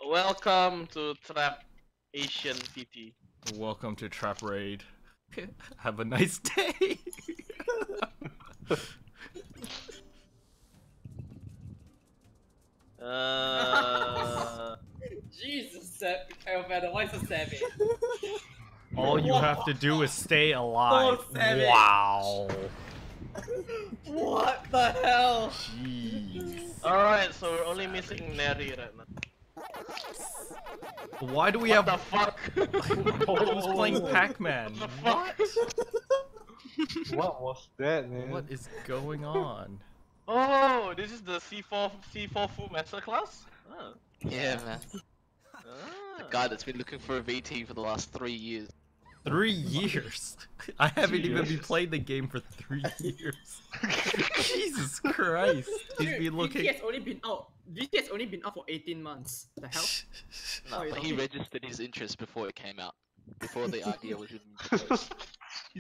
Welcome to Trap Asian PT. Welcome to Trap Raid. Have a nice day. Jesus, Elveda, why so savage? All you have to do is stay alive. So savage. Wow. What the hell? Jeez. Alright, so we're only missing Neri right now. Why do we What have? the fuck? Who's playing Pac-Man? What? What was that, man? What is going on? Oh, this is the C4 full masterclass? Oh. Yeah, man. The Ah. guy that's been looking for a VT for the last 3 years. 3 years? I haven't even been playing the game for 3 years. Jesus Christ. He's Dude, been looking. VT has only been out. VT has only been out for 18 months. The hell? No, Oh, but he okay. registered his interest before it came out. Before the idea was even proposed.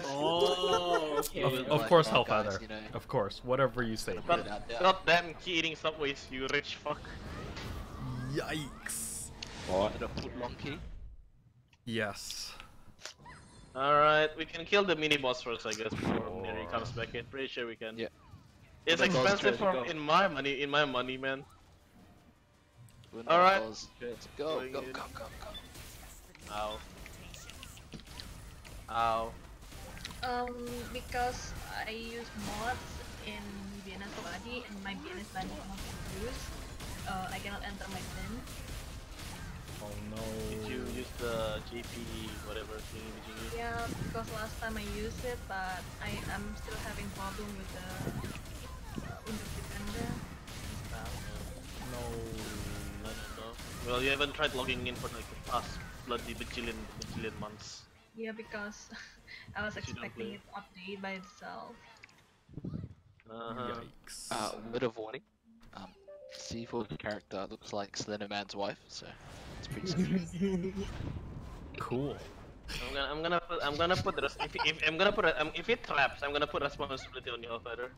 Oh, okay. Of Like, course, oh, Hellfeather. guys, you know. Of course, whatever you say. Put it out there. God damn, keep eating subways, you rich fuck. Yikes. What? Did a foot long key? Yes. Alright, we can kill the mini boss first, I guess, before Neri comes back in. Pretty sure we can. Yeah. It's Let's go, expensive let's for go. in my money, man. We're not Alright. balls. Let's go, Going go, in. go, go, go. Ow. Ow. Because I use mods in BNS Body and my BNS Body cannot be used, I cannot enter my pin. Oh Did no. you use the JP whatever thing did you use? Yeah, because last time I used it, but I'm still having problem with the Windows Defender and stuff. No. I don't know. Well, you haven't tried logging in for like the past bloody bajillion months. Yeah, because I was You don't expecting play. it to update by itself. Yikes. Word of warning. C4's character looks like Slender Man's wife, so it's pretty simple. Cool. I'm gonna put the if it traps, I'm gonna put responsibility on you, Hellfeather.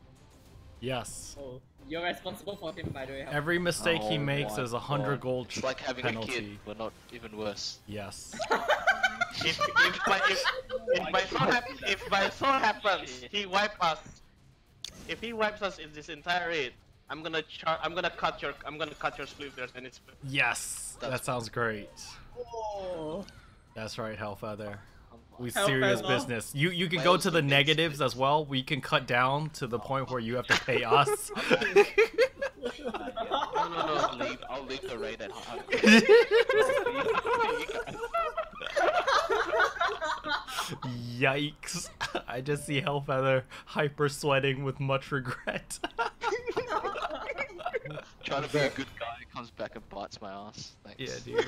Yes. Oh, you're responsible for him, by the way. Every mistake he Oh makes my is 100 God. gold It's like having a kid, penalty. but not even worse. Yes. If by so happens he wipes us, if he wipes us in this entire raid, I'm gonna cut your sleeve there and it's. Yes. That sounds great. Oh. That's right, Hellfeather. We Hellfeather. serious business. You can go to the negatives as well. We can cut down to the point where you have to pay us. No, I'll leave the raid at home. Yikes. I just see Hellfeather hyper sweating with much regret. Trying to be a good guy, comes back and bites my ass. Thanks. Yeah, dude.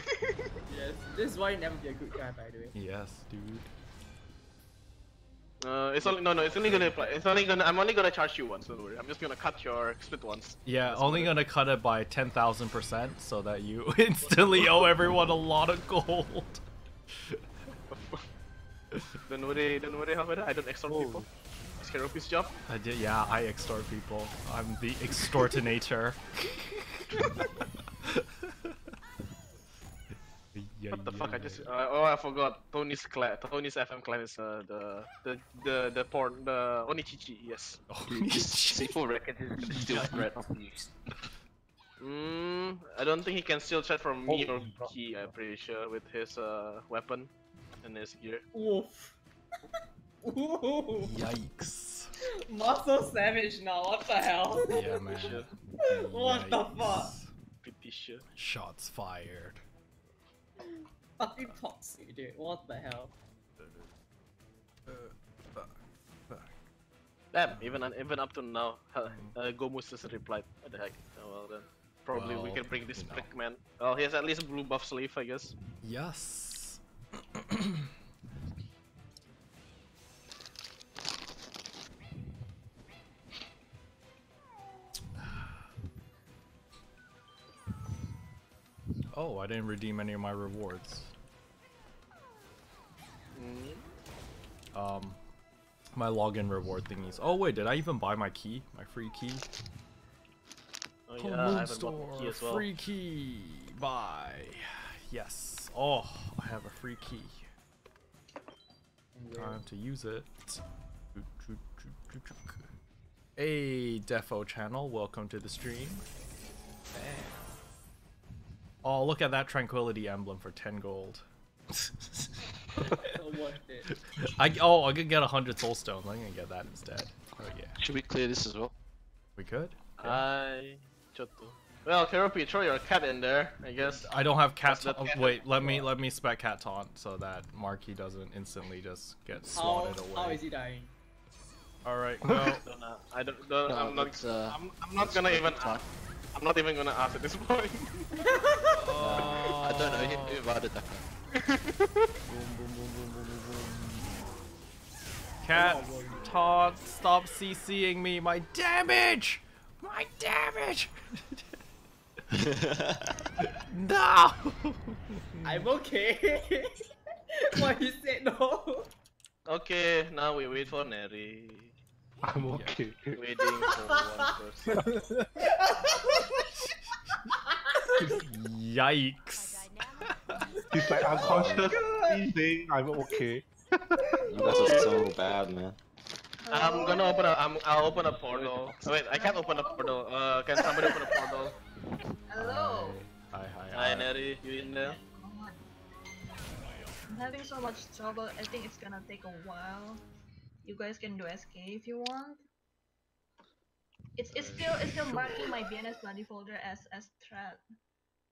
Yes, this is why you never be a good guy, by the way. Yes, dude. It's only it's only gonna apply. I'm only gonna charge you once. Don't worry. I'm just gonna cut your split once. Yeah, That's only about gonna cut it by 10,000% so that you instantly owe everyone a lot of gold. it. Don't worry, Hellfeather. I don't extort people. It's Keropi's job. I did, yeah, I extort people. I'm the extortinator. What the fuck? I just I forgot. Tony's FM clan is the porn Onichichi. Yes. Oh, C4 reckons he's gonna steal threat off you. I don't think he can steal chat from me or Holy fuck. Key. I'm pretty sure with his weapon and his gear. Oof. Ooh. Yikes. Muscle savage now, what the hell? Yeah, man. Sure. What the fuck? Pretty sure. Shots fired. Fucking toxic, dude. What the hell? Damn. Even up to now, Gomus hasn't replied. What the heck? Oh well then. Probably we Well, can bring this you know. prick man. Well, he has at least a blue buff sleeve, I guess. Yes. Oh, I didn't redeem any of my rewards. My login reward thingies. Oh wait, did I even buy my key? My free key? Oh yeah, I haven't bought the key as well. Free key. buy. Yes. Oh, I have a free key. Time to use it. Hey, Defo channel, welcome to the stream. Damn. Oh, look at that Tranquility emblem for 10 gold. So worth it. I could get 100 soul stones. I'm gonna get that instead. Oh yeah. Should we clear this as well? We could. Well, Keropi, throw your cat in there, I guess. I don't have cat. That's the cat. Wait, let me spec cat taunt so that Marky doesn't instantly just get swatted away. How is he dying? All right, no. I don't. No, I'm not. it's, I'm not gonna even. I'm not even gonna ask at this point. I don't know who invited that guy. Boom, boom, boom, boom, boom, boom, boom. Cat taunt, stop CCing me. My damage. My damage. No. I'm okay. Why you said no? Okay, now we wait for Neri. I'm okay. Waiting for one person. Yikes. He's like unconscious. He's saying I'm okay. You guys are so bad, man. I'm gonna open I'll open a portal. Oh, wait, I can't open a portal. Can somebody open a portal? Hello. Hi, Neri, you in there? I'm having so much trouble. I think it's gonna take a while. You guys can do SK if you want. It's still marking my BNS bloody folder as threat.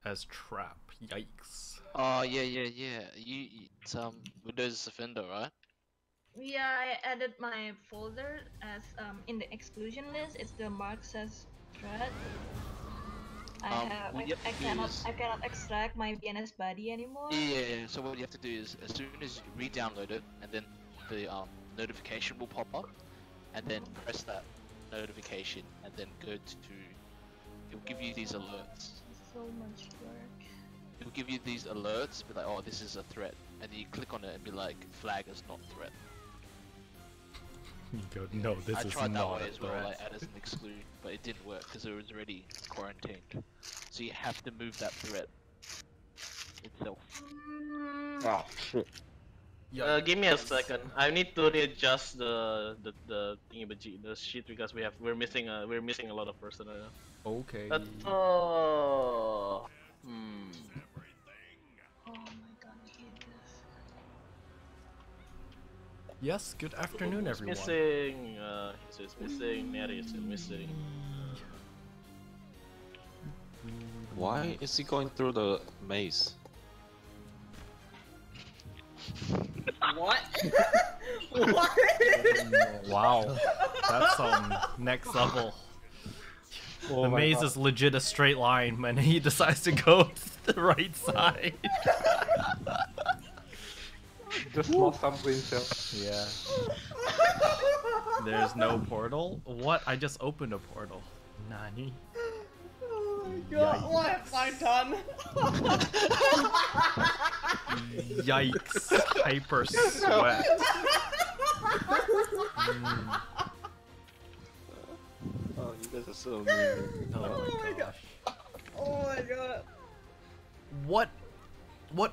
As trap. Yikes. Oh yeah. It's Windows Defender, right? Yeah, I added my folder as in the exclusion list. It's still marked as threat. What you have to do is- I cannot extract my BNS body anymore. Yeah. So what you have to do is, as soon as you re-download it, and then the notification will pop up, and then press that notification, and then go to. It will give you these alerts. So much work. It will give you these alerts, be like, oh, this is a threat, and then you click on it and be like, flag as not threat. You go, no, this I is tried that not way a as well, threat. like add as an exclude, but it didn't work because it was already quarantined. So you have to move that threat itself. Oh shit. Give me a second. I need to readjust the thingy the sheet because we're missing a lot of personnel. Okay. Oh. Oh my god, I hate this. Yes, good afternoon, Who's everyone. missing. He's missing. Neri is still missing. Why is he going through the maze? What? What? Wow, that's next level. Oh The my maze God. is legit a straight line, man. He decides to go to the right side. Just lost some brain cells. Yeah. There's no portal? What? I just opened a portal. Nani? Oh my god, what have I done? Yikes. Hyper sweat. Mm. Oh, you guys are so mean. Oh my gosh. Oh my god. What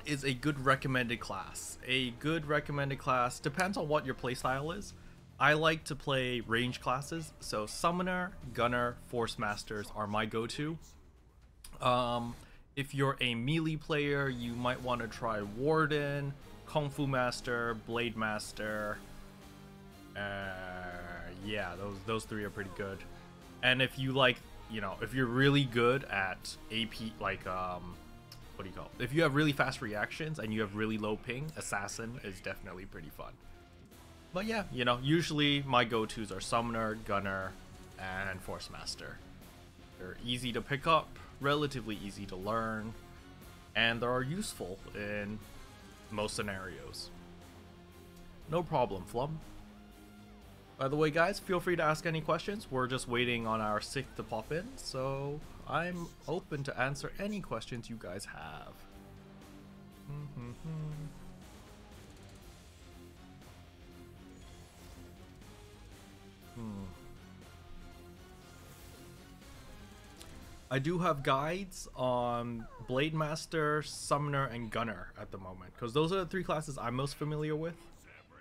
is a good recommended class? A good recommended class depends on what your playstyle is. I like to play range classes, so Summoner, Gunner, Force Masters are my go-to. If you're a melee player, you might want to try Warden, Kung Fu Master, Blade Master. Yeah, those three are pretty good. And if you like, if you're really good at AP, like what do you call it? If you have really fast reactions and you have really low ping, Assassin is definitely pretty fun. But yeah, usually my go-tos are Summoner, Gunner, and Force Master. They're easy to pick up, relatively easy to learn, and they are useful in most scenarios. No problem, Flum. By the way, guys, feel free to ask any questions. We're just waiting on our sixth to pop in, so I'm open to answer any questions you guys have. I do have guides on Blade Master, Summoner, and Gunner at the moment, because those are the 3 classes I'm most familiar with.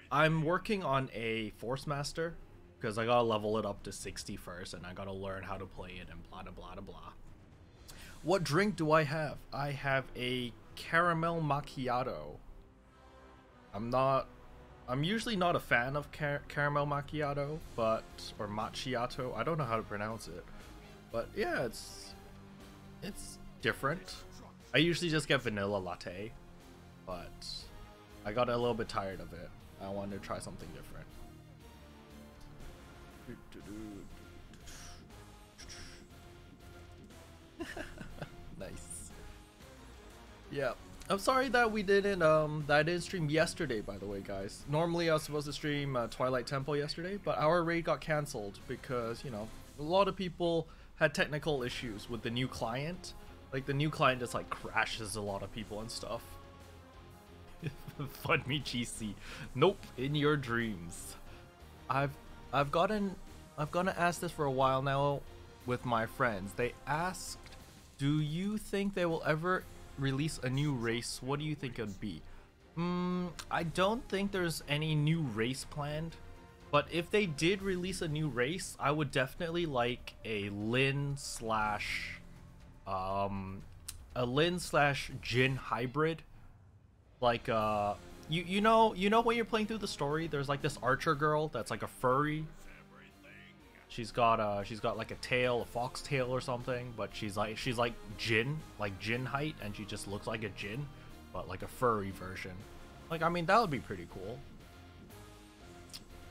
I'm working on a Force Master, because I gotta level it up to 60 first, and I gotta learn how to play it, and blah blah blah blah. What drink do I have? I have a caramel macchiato. I'm usually not a fan of caramel macchiato, or macchiato. I don't know how to pronounce it, but yeah, it's different. I usually just get vanilla latte, but I got a little bit tired of it. I wanted to try something different. Nice. Yeah. I'm sorry that we didn't that I didn't stream yesterday, by the way, guys. Normally I was supposed to stream Twilight Temple yesterday, but our raid got cancelled because, you know, a lot of people had technical issues with the new client. Like, the new client just like crashes a lot of people and stuff. Fund me, GC. Nope, in your dreams. I've gotten asked this for a while now with my friends. They asked, do you think they will ever release a new race? What do you think it would be? I don't think there's any new race planned, but if they did release a new race, I would definitely like a Lin slash Jin hybrid. Like you know when you're playing through the story, there's like this archer girl that's like a furry. She's got like a tail, a fox tail or something, but she's like Jin height, and she just looks like a Jin, but like a furry version. Like, I mean, that would be pretty cool.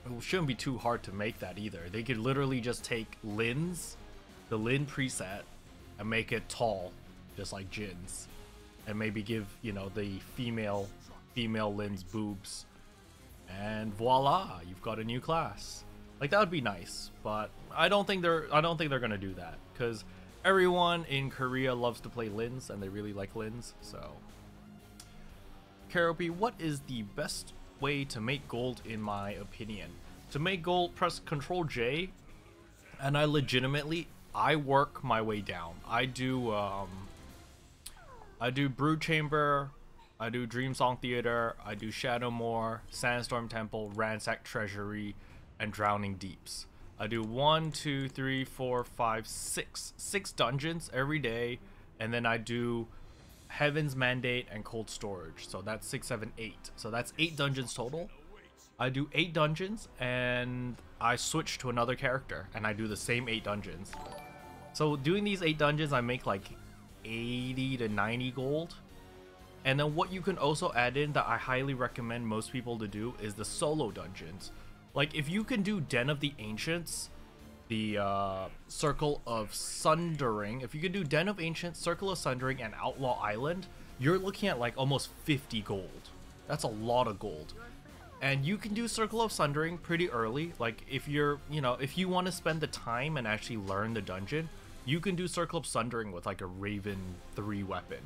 It shouldn't be too hard to make that either. They could literally just take the Lin preset, and make it tall, just like Jin's, and maybe give, you know, the female Lin's boobs, and voila, you've got a new class. Like, that would be nice, but I don't think they're gonna do that, because everyone in Korea loves to play Lins, and they really like Lins. So, Karopi, what is the best way to make gold in my opinion? To make gold, press Ctrl J, and I work my way down. I do Brood Chamber, I do Dream Song Theater, I do Shadowmoor, Sandstorm Temple, Ransack Treasury, and Drowning Deeps. I do 1, 2, 3, 4, 5, 6 dungeons every day, and then I do Heaven's Mandate and Cold Storage. So that's 6, 7, 8. So that's 8 dungeons total. I do 8 dungeons, and I switch to another character, and I do the same 8 dungeons. So doing these 8 dungeons, I make like 80 to 90 gold. And then what you can also add in that I highly recommend most people to do is the solo dungeons. Like, if you can do Den of the Ancients, the Circle of Sundering, if you can do Den of Ancients, Circle of Sundering, and Outlaw Island, you're looking at like almost 50 gold. That's a lot of gold. And you can do Circle of Sundering pretty early. Like, if you're, you know, if you want to spend the time and actually learn the dungeon, you can do Circle of Sundering with like a Raven 3 weapon.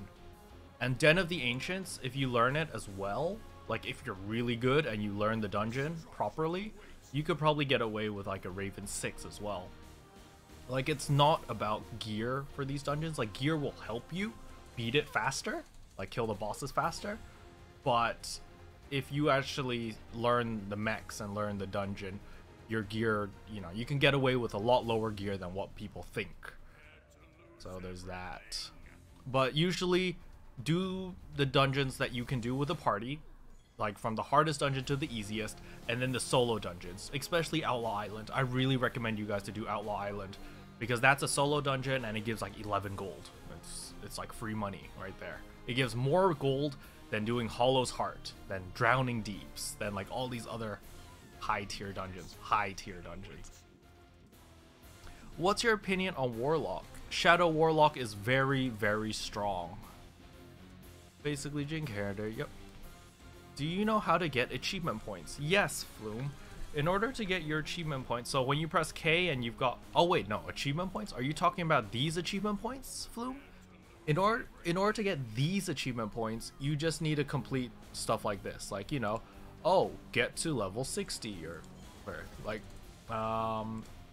And Den of the Ancients, if you learn it as well, like if you're really good and you learn the dungeon properly, you could probably get away with like a Raven 6 as well. Like, it's not about gear for these dungeons. Like, gear will help you beat it faster, like kill the bosses faster. But if you actually learn the mechs and learn the dungeon, your gear, you know, you can get away with a lot lower gear than what people think. So there's that. But usually do the dungeons that you can do with a party, like from the hardest dungeon to the easiest, and then the solo dungeons, especially Outlaw Island. I really recommend you guys to do Outlaw Island, because that's a solo dungeon and it gives like 11 gold. It's like free money right there. It gives more gold than doing Hollow's Heart, than Drowning Deeps, than like all these other high tier dungeons. What's your opinion on Warlock? Shadow Warlock is very, very strong. Basically Jin character, yep. Do you know how to get achievement points? Yes, Flume. In order to get your achievement points, so when you press K and you've got, oh wait, no, achievement points? Are you talking about these achievement points, Flume? In order to get these achievement points, you just need to complete stuff like this. Like, you know, oh, get to level 60 or like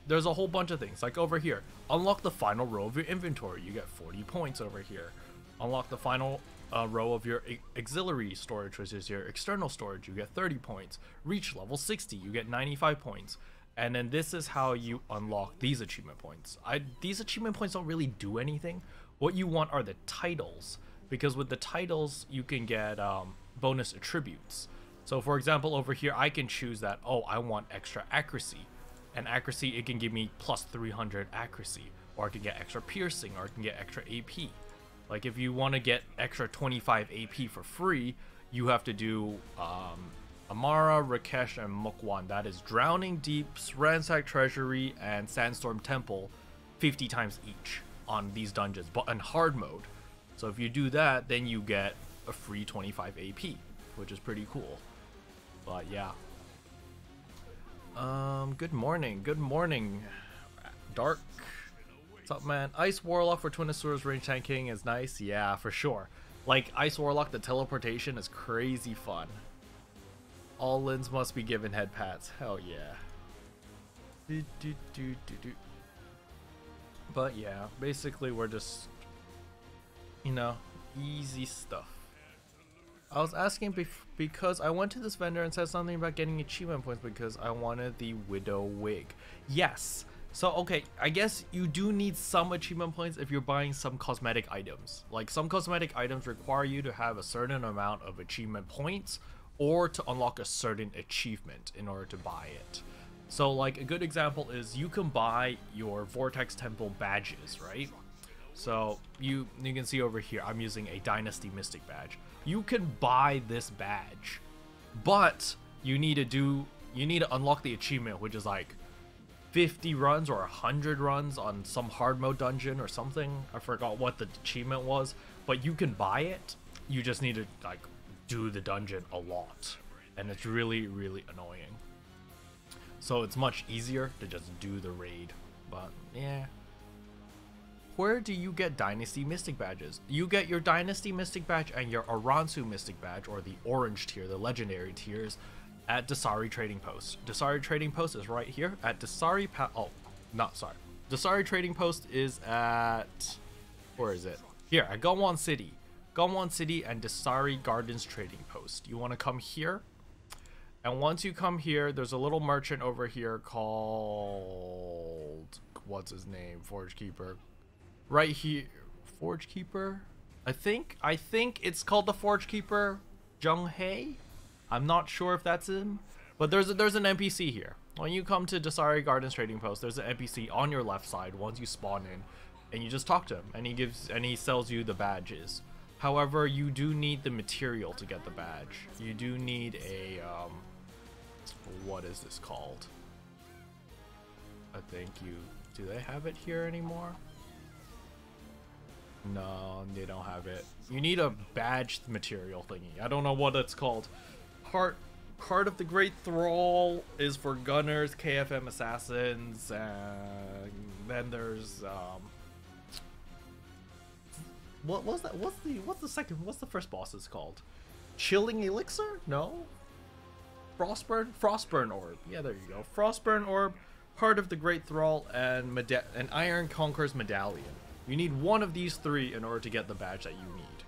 there's a whole bunch of things. Like over here, unlock the final row of your inventory. You get 40 points over here. Unlock the final row of your auxiliary storage, which is your external storage. You get 30 points. Reach level 60. You get 95 points. And then this is how you unlock these achievement points. These achievement points don't really do anything. What you want are the titles, because with the titles you can get bonus attributes. So for example, over here I can choose that, oh, I want extra accuracy. And accuracy, it can give me plus 300 accuracy, or I can get extra piercing, or I can get extra AP. Like if you want to get extra 25 AP for free, you have to do Amara, Rakesh, and Mukwan. That is Drowning Deeps, Ransack Treasury, and Sandstorm Temple 50 times each on these dungeons, but in hard mode. So if you do that, then you get a free 25 AP, which is pretty cool. But yeah. Good morning, Dark. What's up, man? Ice Warlock for Twinosaurus range tanking is nice. Yeah, for sure. Like Ice Warlock, the teleportation is crazy fun. All lins must be given head pats. Hell yeah. But yeah, basically we're just, you know, easy stuff. I was asking because I went to this vendor and said something about getting achievement points because I wanted the Widow wig. Yes. So, okay, I guess you do need some achievement points if you're buying some cosmetic items. Like, some cosmetic items require you to have a certain amount of achievement points or to unlock a certain achievement in order to buy it. So, like, a good example is you can buy your Vortex Temple badges, right? So, you can see over here, I'm using a Dynasty Mystic badge. You can buy this badge, but you need to unlock the achievement, which is like 50 runs or 100 runs on some hard mode dungeon or something. I forgot what the achievement was, but you can buy it. You just need to like do the dungeon a lot, and it's really, really annoying. So it's much easier to just do the raid, but yeah. Where do you get Dynasty Mystic badges? You get your Dynasty Mystic badge and your Aransu Mystic badge, or the orange tier, the legendary tiers, at Dasari Trading Post. Dasari Trading Post is right here at Dasari Dasari Trading Post is at, where is it? Here, at Gumwon City. Gumwon City and Dasari Gardens Trading Post. You want to come here, and once you come here, there's a little merchant over here called, what's his name? Forge Keeper. Right here, Forge Keeper. I think it's called the Forge Keeper, Jung Hae. I'm not sure if that's him, but there's an NPC here. When you come to Dasari Gardens Trading Post, there's an NPC on your left side once you spawn in, and you just talk to him, and he sells you the badges. However, you do need the material to get the badge. You do need a what is this called? I think do they have it here anymore? No, they don't have it. You need a badge material thingy. I don't know what it's called. Heart of the Great Thrall is for gunners, KFM assassins, and then there's what was that? What's the first boss is called? Chilling Elixir? No. Frostburn Orb. Yeah, there you go. Frostburn Orb, Heart of the Great Thrall, and Iron Conqueror's Medallion. You need one of these three in order to get the badge that you need.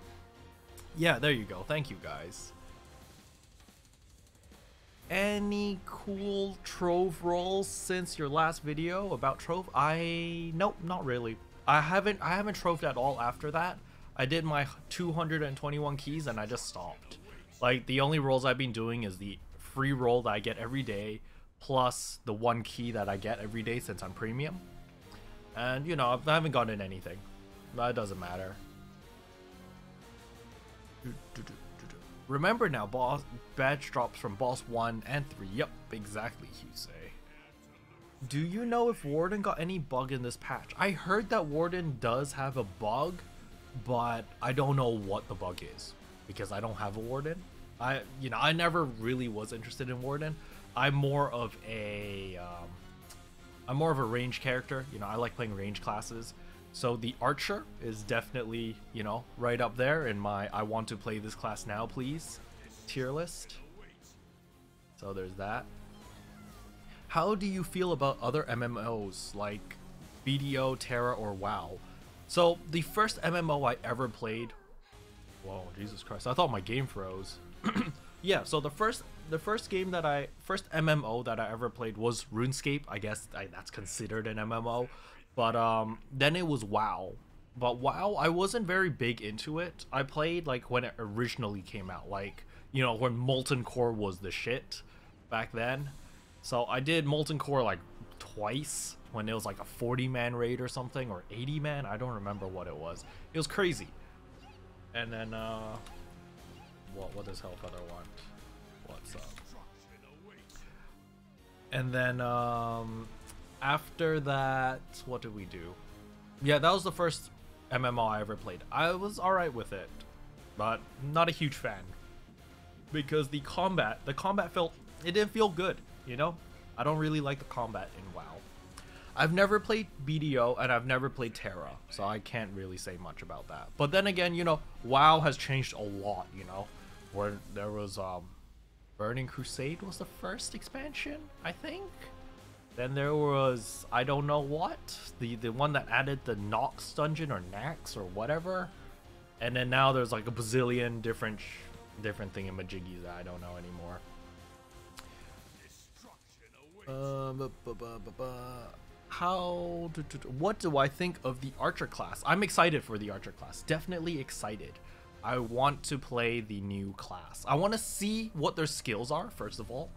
Yeah, there you go. Thank you, guys. Any cool Trove rolls since your last video about Trove? Nope, not really. I haven't Troved at all after that. I did my 221 keys and I just stopped. Like, the only rolls I've been doing is the free roll that I get every day, plus the 1 key that I get every day since I'm premium. And, you know, I haven't gotten anything. That doesn't matter. Remember now, badge drops from boss 1 and 3. Yep, exactly, Husei. Do you know if Warden got any bug in this patch? I heard that Warden does have a bug, but I don't know what the bug is, because I don't have a Warden. I never really was interested in Warden. I'm more of a range character. You know, I like playing range classes. So the Archer is definitely, you know, right up there in my I want to play this class now, please tier list. So there's that. how do you feel about other MMOs like BDO, Terra, or WoW? So the first MMO I ever played, whoa, Jesus Christ, I thought my game froze. Yeah, so the first MMO that I ever played was RuneScape. I guess that's considered an MMO, but then it was WoW. But WoW, I wasn't very big into it. I played like when it originally came out, like, you know, when Molten Core was the shit back then. So I did Molten Core like twice when it was like a 40-man raid or something, or 80-man. I don't remember what it was. It was crazy. And then what does Hellfeather want? What's up? And then after that, what did we do? Yeah, that was the first MMO I ever played. I was alright with it, but not a huge fan, because the combat it didn't feel good, you know? I don't really like the combat in WoW. I've never played BDO and I've never played Terra, so I can't really say much about that. But then again, you know, WoW has changed a lot, you know, where there was Burning Crusade was the first expansion, I think. Then there was, I don't know what, the one that added the Nox dungeon, or Nax or whatever. And then now there's like a bazillion different thingamajiggies that I don't know anymore. What do I think of the Archer class? I'm excited for the Archer class. Definitely excited. I want to play the new class. I want to see what their skills are, first of all.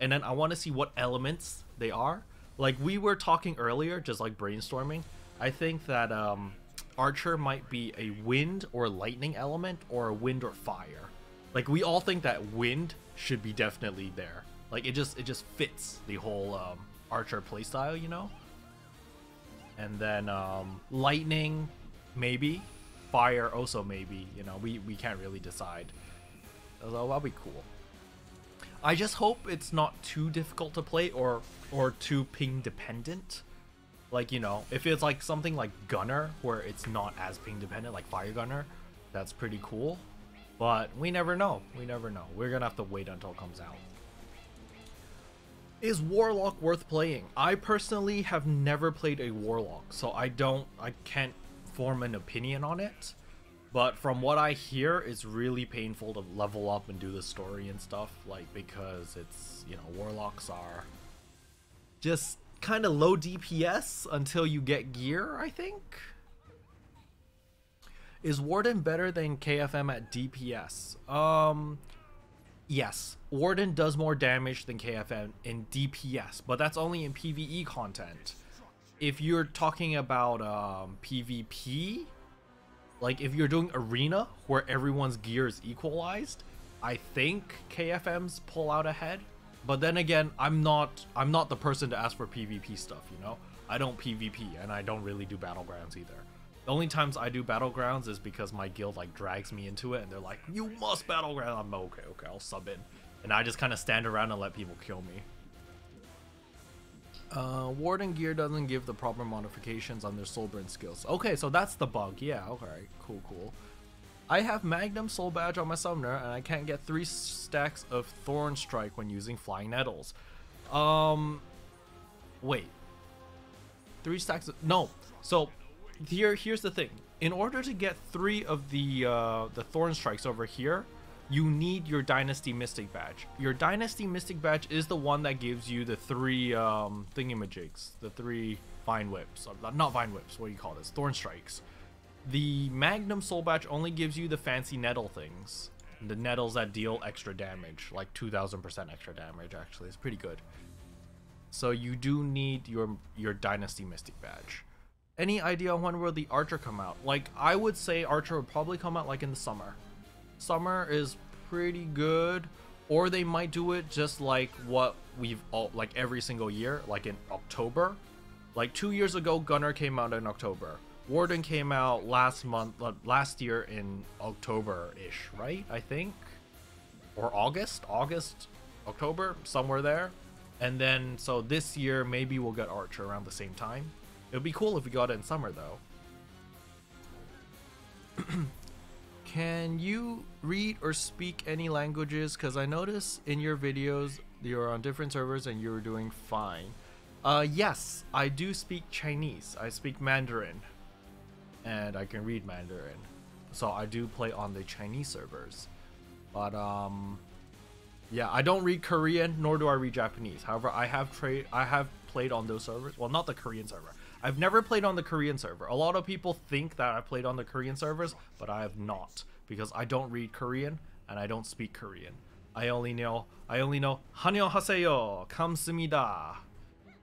And then I want to see what elements they are. Like we were talking earlier, just like brainstorming. I think that Archer might be a wind or lightning element, or a wind or fire. Like we all think that wind should be definitely there. Like it just fits the whole Archer playstyle, you know? And then lightning, maybe. Fire also maybe, you know, we can't really decide. So that'll be cool. I just hope it's not too difficult to play or too ping dependent. Like, you know, if it's like something like Gunner where it's not as ping dependent, like Fire Gunner, that's pretty cool. But we never know. We never know. We're gonna have to wait until it comes out. Is Warlock worth playing? I personally have never played a Warlock, so I can't form an opinion on it. But from what I hear, it's really painful to level up and do the story and stuff, like, because it's, you know, Warlocks are just kind of low DPS until you get gear, I think. Is Warden better than KFM at DPS? Yes, Warden does more damage than KFM in DPS, but that's only in PvE content. If you're talking about PvP, like if you're doing arena where everyone's gear is equalized, I think KFM's pull out ahead. But then again, I'm not the person to ask for PvP stuff, you know? I don't PvP and I don't really do battlegrounds either. The only times I do battlegrounds is because my guild like drags me into it and they're like, you must battleground. I'm okay, I'll sub in. And I just kind of stand around and let people kill me. Warden gear doesn't give the proper modifications on their Soulburn skills. Okay, so that's the bug. Yeah, okay, cool. I have Magnum Soul Badge on my Summoner, and I can't get 3 stacks of Thorn Strike when using Flying Nettles. Wait. 3 stacks of... No. So, here's the thing. In order to get 3 of the Thorn Strikes over here, you need your Dynasty Mystic Badge. Your Dynasty Mystic Badge is the one that gives you the 3 thingamajigs, the 3 Vine Whips. Not Vine Whips, what do you call this? Thorn Strikes. The Magnum Soul Badge only gives you the fancy nettle things. The nettles that deal extra damage, like 2000% extra damage actually. It's pretty good. So you do need your Dynasty Mystic Badge. Any idea on when will the Archer come out? Like, I would say Archer would probably come out like in the summer. Summer is pretty good, or they might do it just like what we've all like every single year, like in October. Like 2 years ago, Gunner came out in October. Warden came out last year in October-ish, right? I think, or August, October, somewhere there. And then so this year maybe we'll get Archer around the same time. It would be cool if we got it in summer though. Can you read or speak any languages? Because I notice in your videos You're on different servers and you're doing fine. Yes, I do speak Chinese. I speak Mandarin. And I can read Mandarin. So I do play on the Chinese servers. But yeah, I don't read Korean nor do I read Japanese. However, I have played on those servers. Well, not the Korean server. I've never played on the Korean server. A lot of people think that I played on the Korean servers, but I have not because I don't read Korean and I don't speak Korean. I only know "Annyeonghaseyo, 감사합니다,"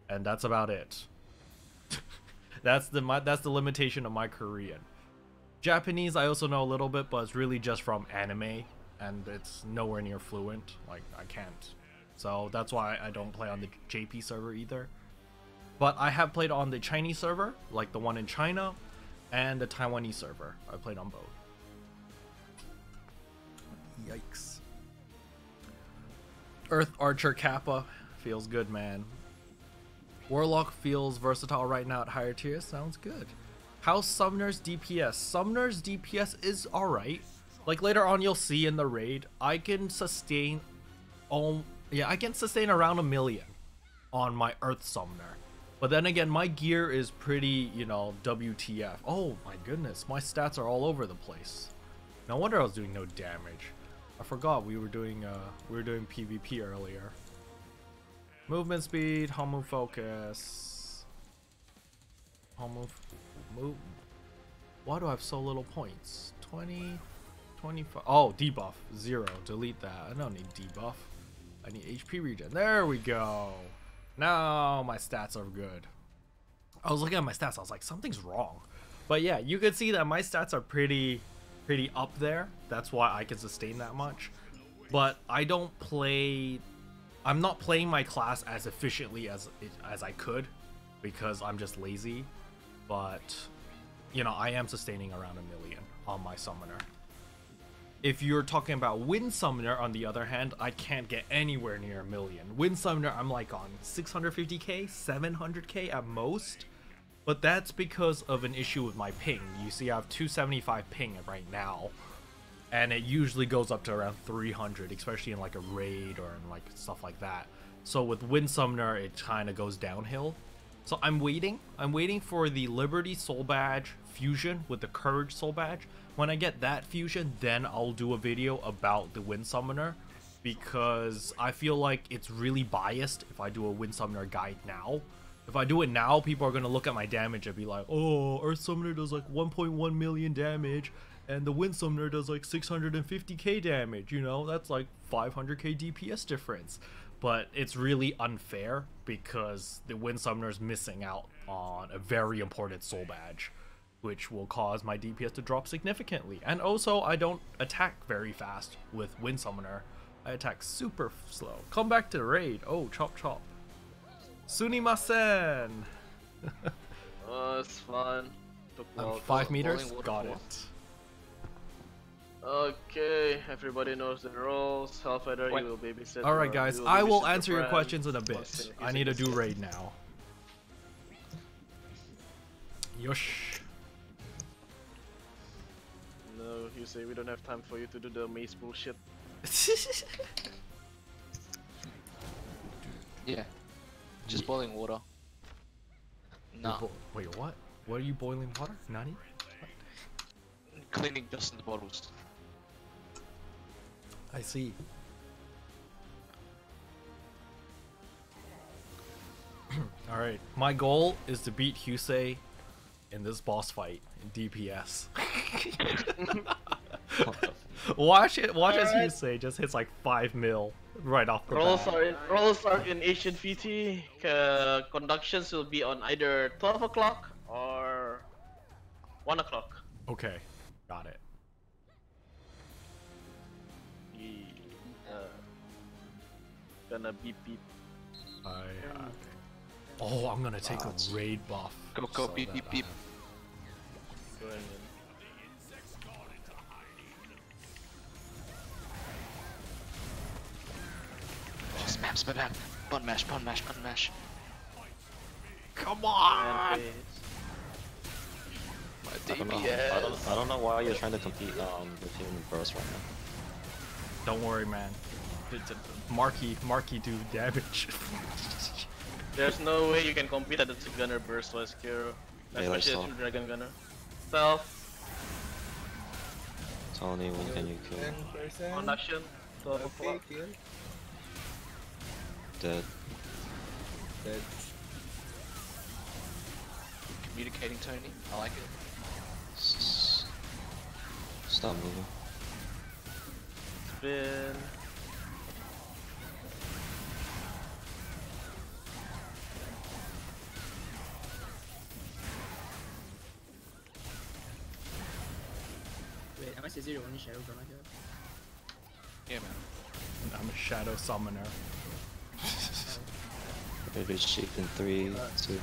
and that's about it. That's the limitation of my Korean. Japanese I also know a little bit, but it's really just from anime, and it's nowhere near fluent. Like, I can't. So that's why I don't play on the JP server either. But I have played on the Chinese server, like the one in China, and the Taiwanese server. I played on both. Yikes. Earth Archer Kappa feels good, man. Warlock feels versatile right now at higher tiers. Sounds good. How's Summoner's DPS? Summoner's DPS is alright. Like later on you'll see in the raid, I can sustain I can sustain around 1 million on my Earth Summoner. But then again, my gear is pretty, you know, WTF. Oh my goodness, my stats are all over the place. No wonder I was doing no damage. I forgot we were doing PvP earlier. Movement speed, home focus. Move. Why do I have so little points? 20, 25. Oh, debuff 0. Delete that. I don't need debuff. I need HP regen. There we go. Now my stats are good. I was looking at my stats. I was like, something's wrong. But yeah, you can see that my stats are pretty up there. That's why I can sustain that much. But I'm not playing my class as efficiently as I could because I'm just lazy. But you know, I am sustaining around 1 million on my summoner. If you're talking about Wind Summoner, on the other hand, I can't get anywhere near 1 million. Wind Summoner, I'm like on 650k, 700k at most. But that's because of an issue with my ping. You see I have 275 ping right now. And it usually goes up to around 300, especially in like a raid or in like stuff like that. So with Wind Summoner, it kind of goes downhill. So I'm waiting for the Liberty Soul Badge fusion with the Courage Soul Badge. When I get that fusion, then I'll do a video about the Wind Summoner, because I feel like it's really biased if I do a Wind Summoner guide now. If I do it now, people are going to look at my damage and be like, oh, Earth Summoner does like 1.1 million damage, and the Wind Summoner does like 650k damage, you know? That's like 500k DPS difference. But it's really unfair because the Wind Summoner is missing out on a very important Soul Badge, which will cause my DPS to drop significantly. And also, I don't attack very fast with Wind Summoner. I attack super slow. Come back to the raid. Oh, chop chop. Sunimasen! Oh, it's fun. I'm 5 meters? Got it. Okay, everybody knows the rules. Hellfighter, you will babysit. Alright guys, I will answer your questions in a bit. I need to do raid now. Yosh. No, you say we don't have time for you to do the maze bullshit. Yeah. Just boiling water. Nah. Wait, what? What are you boiling water? Nani? Cleaning just in the bottles. I see. Alright, my goal is to beat Husei in this boss fight in DPS. Watch as Husei just hits like 5 mil right off the bat. Rolls are in Asian VT. Conductions will be on either 12 o'clock or 1 o'clock. Okay, got it. Gonna beep beep. Oh, I'm gonna take a raid buff. Go so beep beep beep. Go ahead, Spam, spam, spam. Button mash, button mash, button mash. Come on! My I don't know why you're trying to compete with him in burst right now. Don't worry, man. Marky do damage. There's no way you can compete at the Gunner burst wise Kiro. Melee Especially Assault. the Dragon Gunner. Stealth, Tony, when can you kill? 10%. on action, 12 Okay, o'clock. kill. Dead. Dead. Communicating Tony. I like it. Stop moving. Spin. Wait, am I seriously the only shadow gunner here? Yeah, man. I'm a shadow summoner. Maybe sheep in 3, 2,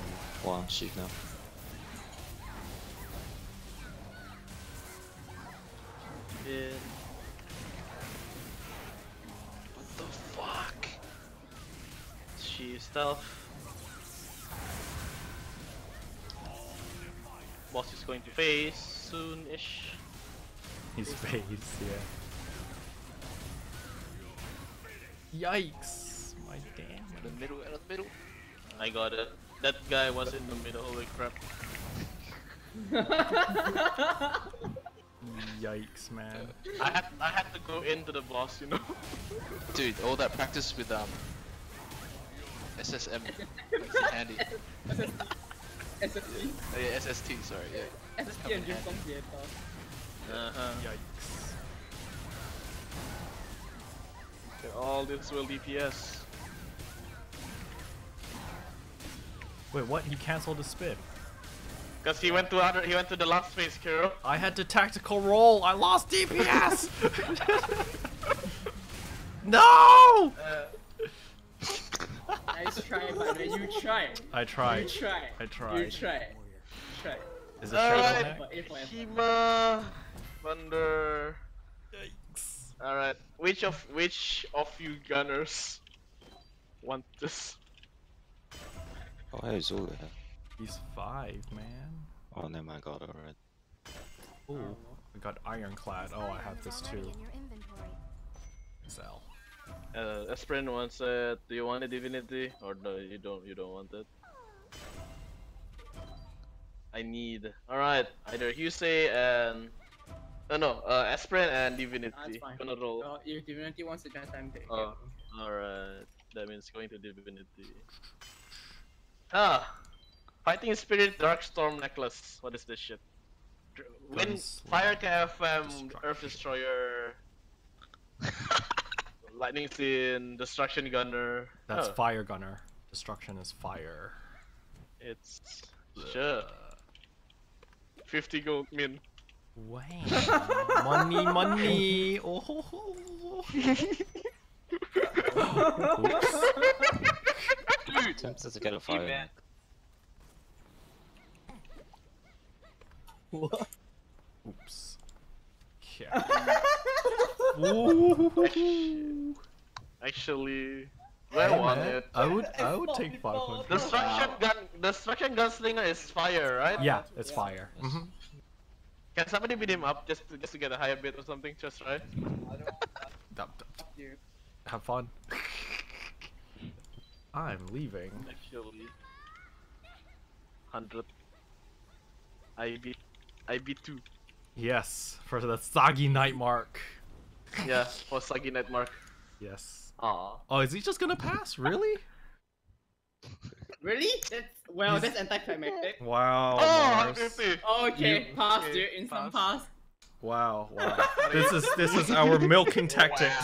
1. Sheep now. Spin. What the fuck? She stealth. Boss is going to face soon-ish. His face, yeah. Yikes! My damn. In the middle, out of the middle. I got it. That guy was in the middle, holy crap. Yikes, man. I had to go into the boss, you know. Dude, all that practice with SSM. It's handy. SST? Oh, yeah, SST, sorry, yeah. SST and Dream Song Theater. Yikes. Okay, all this will DPS. Wait, what? He canceled the spin. Cause he went to the last phase, Kiro. I had to tactical roll. I lost DPS. No! Nice try, but you tried. I tried. You tried. I tried. You tried. Try. Is it shadow Alright. hack? Shima, Thunder. Yikes. Alright, which of you gunners want this? Oh, hey, Zulu. He's 5, man. Oh, never mind, got it already. Ooh, we got ironclad. Oh, I have this too. Sell. Esprin wants it. Do you want a divinity or no? You don't want it. I need. All right, either Husey and no, Esprin and divinity. That's fine. Gonna roll. Well, if Divinity wants to join time, take Oh, all right. That means going to divinity. Ah, fighting spirit, dark storm necklace. What is this shit? Wind, Gunslinger. fire KFM, Destruction. Earth Destroyer, lightning scene, destruction gunner. That's Oh, fire gunner. Destruction is fire. It's sure. 50 gold min. Wow. Money, money. Oh ho ho. Oops. Dude! Tempted to get a fire. man. Oops. Yeah. Ooh. Actually, Hey, I want man, it. I would take 500. Destruction gunslinger is fire, right? Yeah, it's fire. Mhm. Can somebody beat him up just to get a higher bit or something? Just right? you. Have fun. I'm leaving. Actually, 100. I beat 2. Yes, for the Sagi Night Mark. Yeah, for Sagi Night Mark. Yes. Aw. Oh, is he just gonna pass? Really? Really? That's anticlimactic. Wow. Oh, Mars. 150. Okay, You- pass, okay, dude. Instant pass. Wow, wow. This is our milking tactics.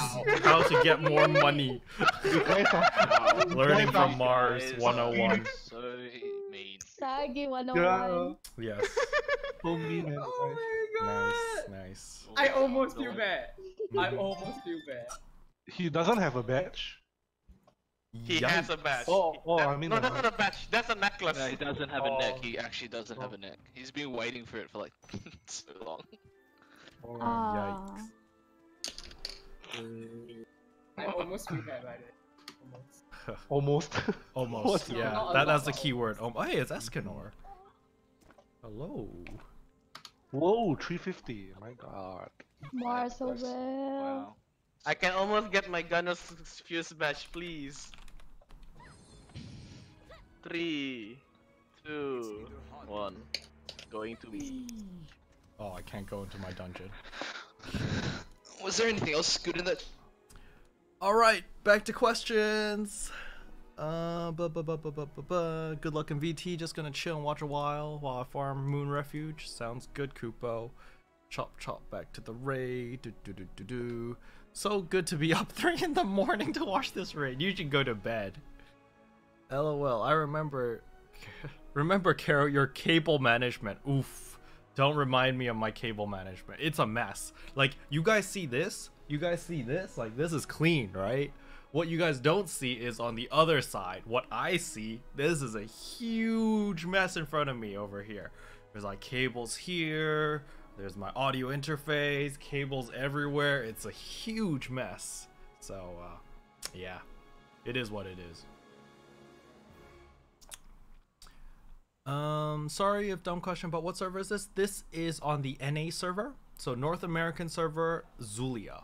How to get more money. You guys are. Learning from Mars Guys. 101. So mean. Sagi Yeah. 101. Yes. So mean, man. Oh my god. Nice, nice. I almost feel bad. I almost feel bad. He doesn't have a badge. He has a badge. I mean, no, that's not a badge. That's a necklace. No, he doesn't have a Oh. neck. He actually doesn't have a neck. He's been waiting for it for like so long. Ah. I almost feel bad by it. Almost. Almost. Almost, What's- yeah. Not a That's the lot. key word. Oh, hey, it's Escanor. Hello. Whoa, 350. My god. Mars so Wow. well. I can almost get my Gunner's fuse match, please. 3, 2, 1. Going to be. Oh, I can't go into my dungeon. Was there anything else good in that? Alright, back to questions. Good luck in VT, just gonna chill and watch a while I farm Moon Refuge. Sounds good, Kupo. Chop chop back to the raid. So good to be up 3 in the morning to watch this raid. You should go to bed. LOL, I remember Carol, your cable management. Oof. Don't remind me of my cable management. It's a mess. Like, you guys see this? You guys see this? Like, this is clean, right? What you guys don't see is on the other side. What I see, this is a huge mess in front of me over here. There's like cables here. There's my audio interface, cables everywhere. It's a huge mess. So, yeah, it is what it is. Sorry if dumb question, but what server is this? This is on the NA server. So North American server, Zulia.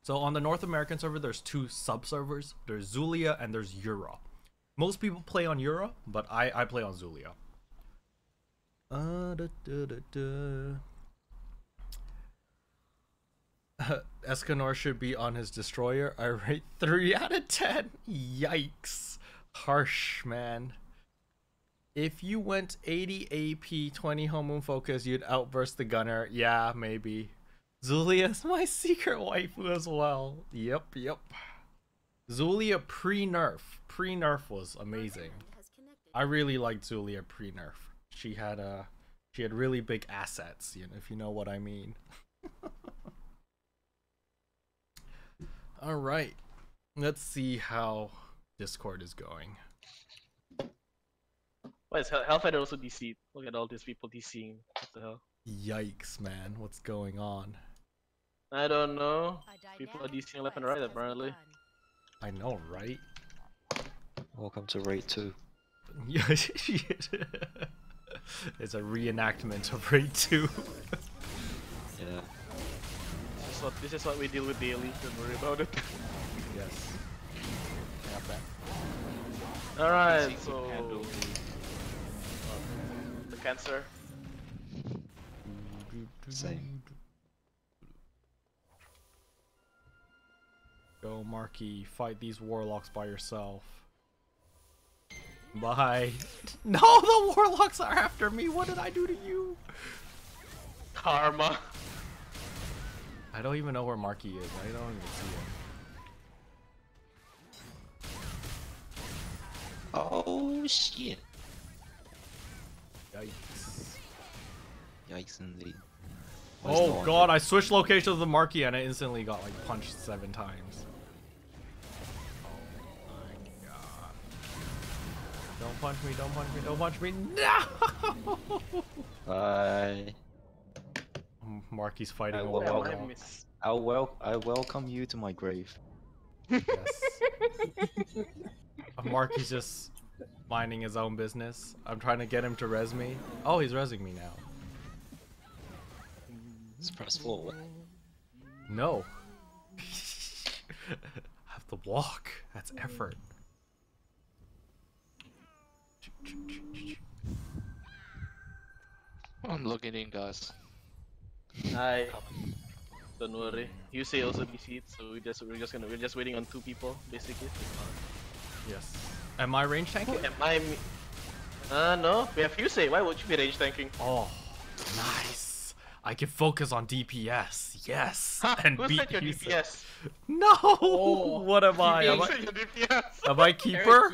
So on the North American server, there's 2 sub-servers. There's Zulia and there's Eura. Most people play on Eura, but I play on Zulia. Escanor should be on his destroyer. I rate 3 out of 10. Yikes. Harsh, man. If you went 80 AP, 20 Homemoon focus, you'd outburst the gunner. Yeah, maybe. Zulia's my secret waifu as well. Yep. Zulia pre-nerf. Pre-nerf was amazing. I really liked Zulia pre-nerf. She had really big assets, you know, if you know what I mean. All right. Let's see how Discord is going. Why is Hellfighter also DC'd? Look at all these people DCing. What the hell? Yikes, man. What's going on? I don't know. People are DCing left and right apparently. I know, right? Welcome to Raid 2. It's a reenactment of Raid 2. Yeah. This is what we deal with daily. Don't worry about it. Yes. Alright, so the cancer. Same. Go, Marky. Fight these warlocks by yourself. Bye. No, the warlocks are after me. What did I do to you? Karma. I don't even know where Marky is. I don't even see him. Oh shit. Yikes. Yikes indeed. Where's Oh the one god, that- I switched location of the Marky and I instantly got like punched 7 times. Oh my god. Don't punch me, don't punch me, don't punch me. No! Bye. Marky's fighting I a will- warlock. I welcome you to my grave. Yes. Marky's just minding his own business. I'm trying to get him to res me. Oh, he's resing me now. Let's press forward. No. I have to walk. That's effort. I'm logging in, guys. Hi. Don't worry. You say also DC'd, so we're just waiting on 2 people basically. Yes. Am I range tanking? Am I? No. We have Yusei. Why would you be range tanking? Oh, nice. I can focus on DPS. Yes. Ha! And Who beat said your Yusei. DPS? No. Oh, What am I? DPS. Am Who I? said your DPS? Am I keeper?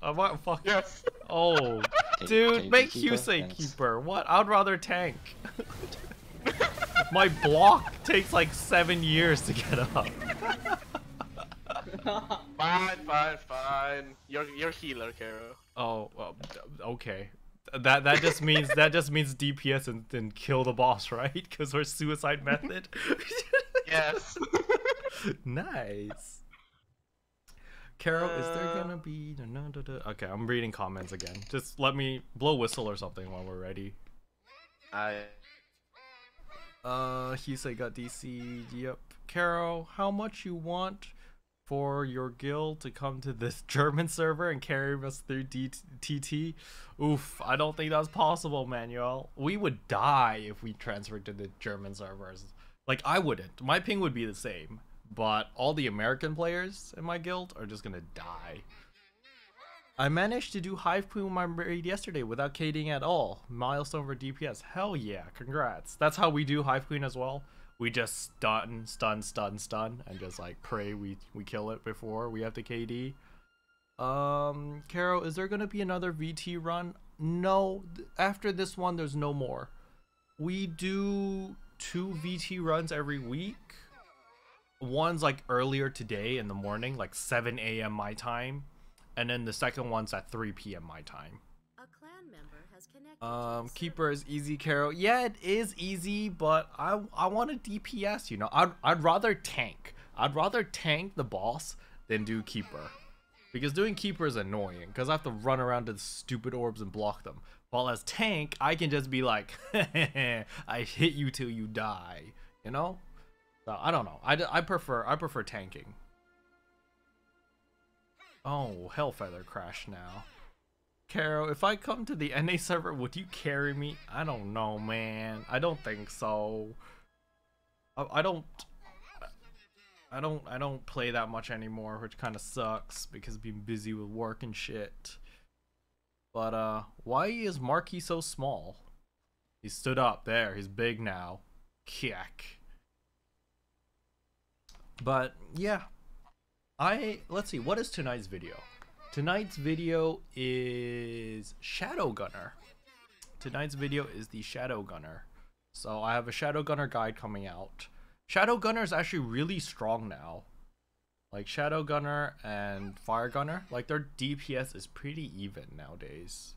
Am I fuck? Yes. Oh, Can dude, you make be keeper? Yusei Thanks. keeper. What? I'd rather tank. My block takes like 7 years to get up. Fine. You're healer, Karo. Oh, well, okay. That just means DPS and kill the boss, right? Because we're suicide method. Yes. Nice. Carol, is there gonna be? Okay, I'm reading comments again. Just let me blow whistle or something when we're ready. Husei got DC. Yep. Caro, how much you want for your guild to come to this German server and carry us through TT? Oof, I don't think that's possible, Manuel. We would die if we transferred to the German servers. Like, I wouldn't. My ping would be the same. But all the American players in my guild are just gonna die. I managed to do Hive Queen with my raid yesterday without KDing at all. Milestone for DPS. Hell yeah, congrats. That's how we do Hive Queen as well. We just stun, and just like pray we kill it before we have to KD. Caro, is there gonna be another VT run? No, after this one there's no more. We do 2 VT runs every week. One's like earlier today in the morning, like 7 a.m. my time. And then the second one's at 3 p.m. my time. A clan member has connected Keeper is easy, Caro. Yeah, it is easy, but I want a DPS, you know. I'd rather tank. I'd rather tank the boss than do Keeper. Because doing Keeper is annoying, because I have to run around to the stupid orbs and block them. While as tank, I can just be like, I hit you till you die, you know? So, I don't know. I prefer tanking. Oh, Hellfeather crash now. Caro, if I come to the NA server, would you carry me? I don't know, man. I don't think so. I don't play that much anymore, which kind of sucks because I've been busy with work and shit. But why is Marky so small? He stood up there. He's big now. Kick. But yeah. Let's see, what is tonight's video? Tonight's video is Shadow Gunner. Tonight's video is the Shadow Gunner. So I have a Shadow Gunner guide coming out. Shadow Gunner is actually really strong now. Like Shadow Gunner and Fire Gunner, like their DPS is pretty even nowadays.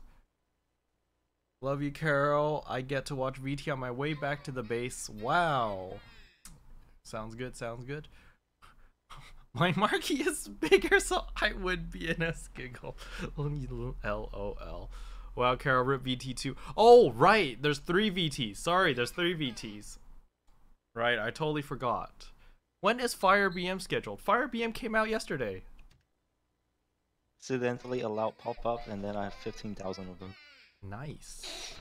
Love you, Carol. I get to watch VT on my way back to the base. Wow. Sounds good, sounds good. My Marky is bigger, so I would be in a giggle. LOL. Wow, Carol, rip VT2. Oh, right. There's 3 VTs. Sorry, there's 3 VTs. Right, I totally forgot. When is Fire BM scheduled? Fire BM came out yesterday. Accidentally allowed pop-up, and then I have 15,000 of them. Nice.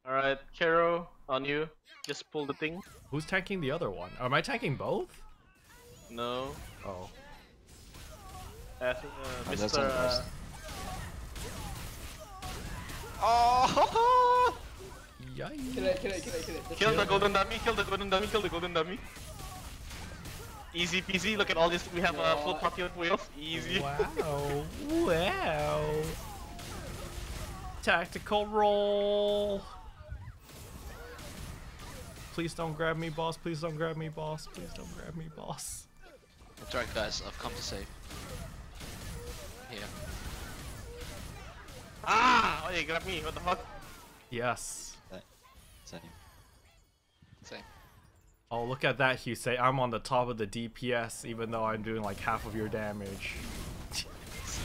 Alright, Caro, on you. Just pull the thing. Who's tanking the other one? Am I tanking both? No. Oh. Mr. Oh! Yikes. Kill it. Kill the golden dummy. Easy peasy. Look at all this. We have a full party of wheels. Easy. Wow. Wow. Tactical roll. Please don't grab me, boss. Please don't grab me, boss. Please don't grab me, boss. That's right, guys. I've come to save. Here. Ah! Oh, you grabbed me. What the fuck? Yes. Same. Oh, look at that, Husei. I'm on the top of the DPS, even though I'm doing like half of your damage.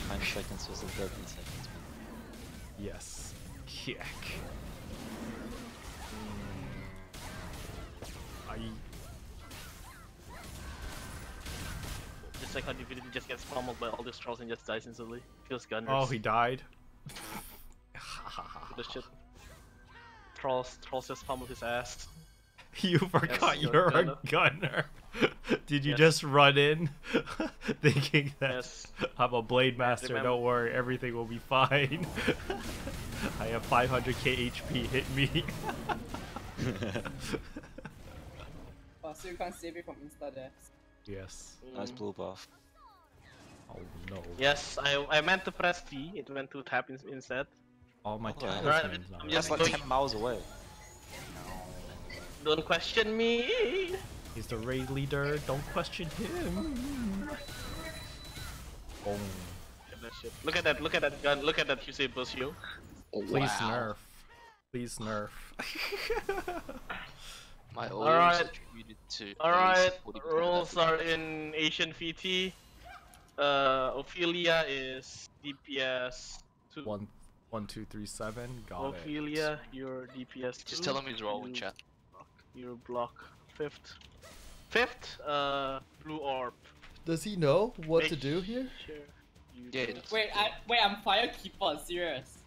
9 seconds was a 30 seconds. Yes. Kick. Just like how Divinity just gets pummeled by all these trolls and just dies instantly. Kills gunners. Oh, he died. The shit. Trolls just pummeled his ass. You forgot Yes, you're gunner. a gunner. Did you Yes. just run in thinking that Yes. I'm a blade master? Remember- Don't worry, everything will be fine. I have 500k HP. Hit me. Oh, so you can't save it from insta deaths. Yes. Nice blue buff. Oh no. Yes, I meant to press T. It went to tap instead. All my Alright. talismans I'm are just That's like 10 miles away. Don't question me. He's the raid leader. Don't question him. Boom. Look at that gun. Look at that Husei Busio. Please nerf. Please nerf. My ult Alright. is attributed to. Alright, 40% rules are in Asian VT. Ophelia is DPS 2. 1, 2, 3, 7. Got it. Ophelia, your DPS 2. Just tell him he's rolling, You- chat. You block. Fifth, blue orb. Does he know what Make to do here? Sure you Yeah, do. it's- Wait, I'm Firekeeper, serious.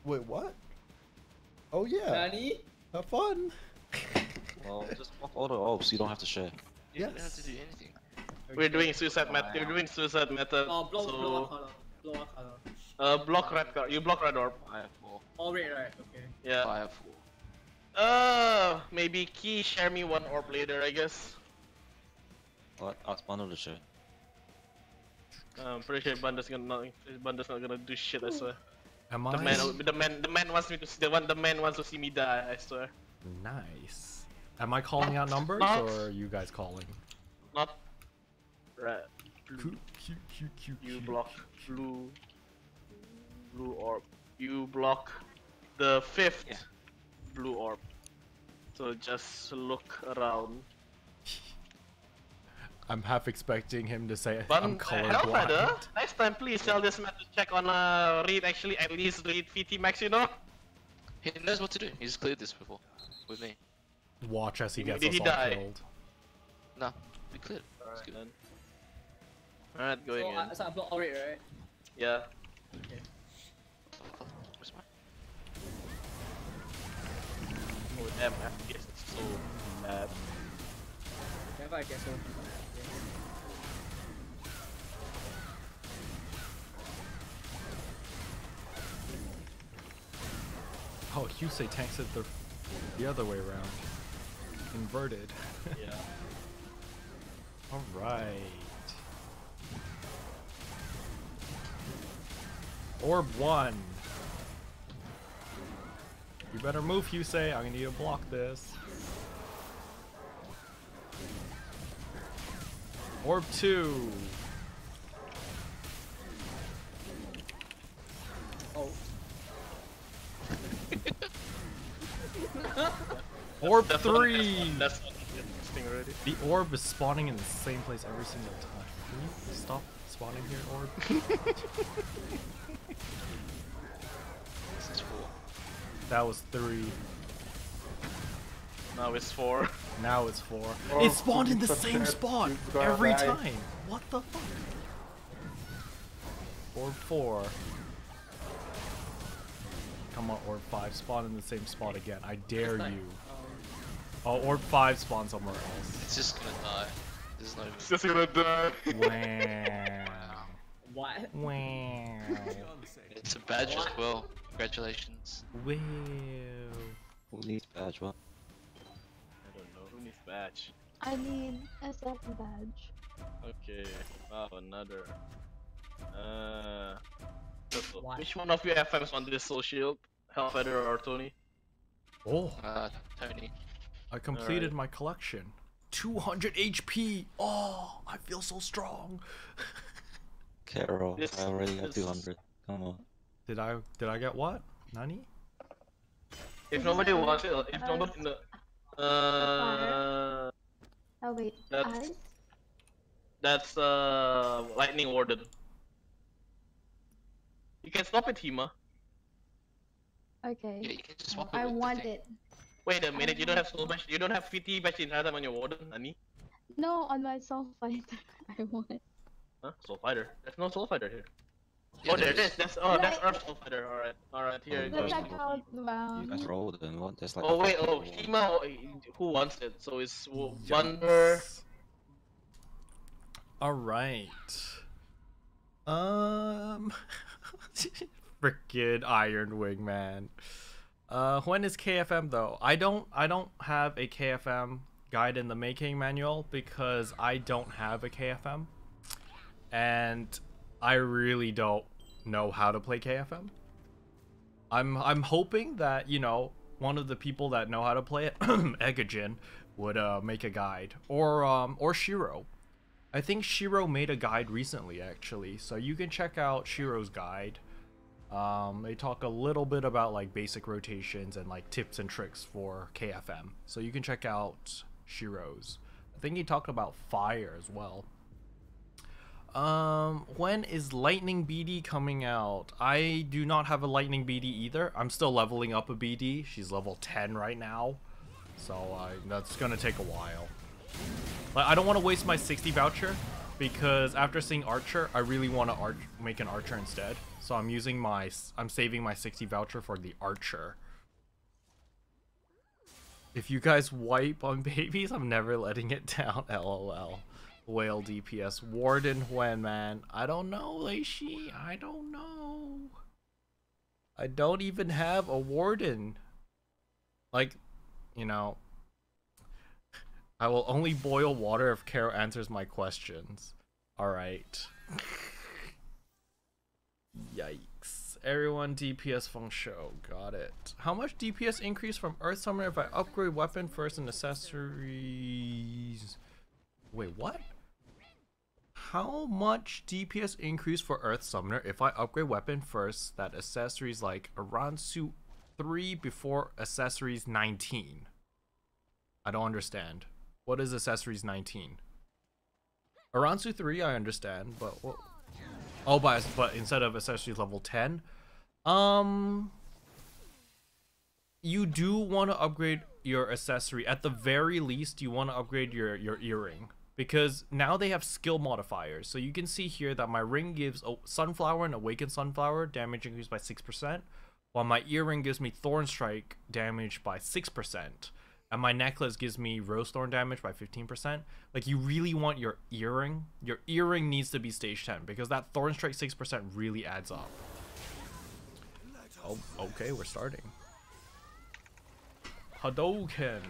Wait, what? Oh yeah. Nani? Have fun. Well, just block all the orbs, you don't have to share. You don't have Yes. to do anything. We're doing suicide method. You're doing suicide method. Oh, blow what so color? Blow what color? block red card. You block red orb. I have 4. All red, right? Okay. Yeah. I have 4. Maybe Key share me one orb later, I guess. What? Ask Bundle to share. I'm pretty sure Bunda's not gonna do shit. I swear. Am The man wants me to see the man wants to see me die. I swear. Nice. Am I calling out numbers Not- or are you guys calling? Not red. Blue. Cute. You block blue orb. You block the fifth blue orb. So just look around. I'm half expecting him to say I'm Hellfighter, colorblind. next time please tell this man to check on read actually at least read VT max, you know? He knows what to do. He's cleared this before. With me. Watch as he gets Did us he all die? killed. No, we cleared. It's Alright good. then. Alright, going in. So I block all red, right? Yeah. Where's mine? Oh damn, FPS is so bad. Never I guess so. Oh, Husei tanks it the other way around. Inverted. Yeah. Alright. Orb 1. You better move, Husei. I'm gonna need to block this. Orb 2. Oh. Orb That's 3. That's interesting already. The orb is spawning in the same place every single time. Can you stop spawning here, orb? This is 4. That was 3. Now it's 4. Now it's 4. Oh, It spawned in the such same a- spot you gotta every die. time. What the fuck? Orb 4. Come on, Orb 5. Spawn in the same spot again. I dare you. Oh, Orb 5 spawn somewhere else. It's just gonna die. There's no. It's just gonna die. Wow. What? Wow. It's a badge as well. Congratulations. Wow. Who needs badge? What? I don't know, who needs badge? I need a SF badge. Okay, wow, another. So What? which one of you FMs on this soul shield? Hellfighter or Tony? Oh, Tony. I completed Alright. my collection. 200 HP. Oh, I feel so strong. Carol, This- I already have this- 200. Come on. Did I get what? Nani? If nobody wants it, if nobody no, Oh wait, That's- eyes? that's Lightning Warden. You can stop it, Hema. Okay. Yeah, you can just swap it I with the want thing. it. Wait a minute, you don't have soul badge, you don't have VT badge in Adam on your Warden, Nani? No, on my soul fighter. I want. Huh? Soul Fighter? There's no Soul Fighter here. Yeah, Oh, there it there is. That's that's Right. Earth Soul Fighter. Alright, here. Oh, it The There's goes. no- checkout You round. guys rolled and what? There's like. Oh a wait, fucking oh wall. Hema, who wants it? So it's Wonder. Alright. Frickin' Iron Wing, man. When is KFM though? I don't have a KFM guide in the making manual because I don't have a KFM. And I really don't know how to play KFM. I'm hoping that, you know, one of the people that know how to play it, Egajin, would make a guide. Or Shiro. I think Shiro made a guide recently, actually, so you can check out Shiro's guide. They talk a little bit about like basic rotations and like tips and tricks for KFM, so you can check out Shiro's. I think he talked about fire as well. When is Lightning BD coming out? I do not have a Lightning BD either. I'm still leveling up a BD. She's level 10 right now. So that's gonna take a while. Like, I don't want to waste my 60 voucher because after seeing Archer, I really want to make an Archer instead. So I'm saving my 60 voucher for the Archer. If you guys wipe on babies, I'm never letting it down. LOL. Whale DPS. Warden when, man? I don't know, Leishi. I don't know. I don't even have a Warden. Like, you know, I will only boil water if Karo answers my questions. Alright. Yikes. Everyone DPS Feng Shou. Got it. How much DPS increase from Earth Summoner if I upgrade weapon first and accessories? Wait, what? How much DPS increase for Earth Summoner if I upgrade weapon first that accessories like Aransu 3 before accessories 19? I don't understand. What is accessories 19? Aransu 3 I understand, but what? Oh, but instead of accessories level 10, you do want to upgrade your accessory. At the very least, you want to upgrade your earring. Because now they have skill modifiers. So you can see here that my ring gives Sunflower and Awakened Sunflower damage increased by 6%, while my earring gives me Thorn Strike damage by 6%, and my necklace gives me Rose Thorn damage by 15%. Like, you really want your earring needs to be stage 10, because that Thorn Strike 6% really adds up. Oh, okay, we're starting. Hadouken!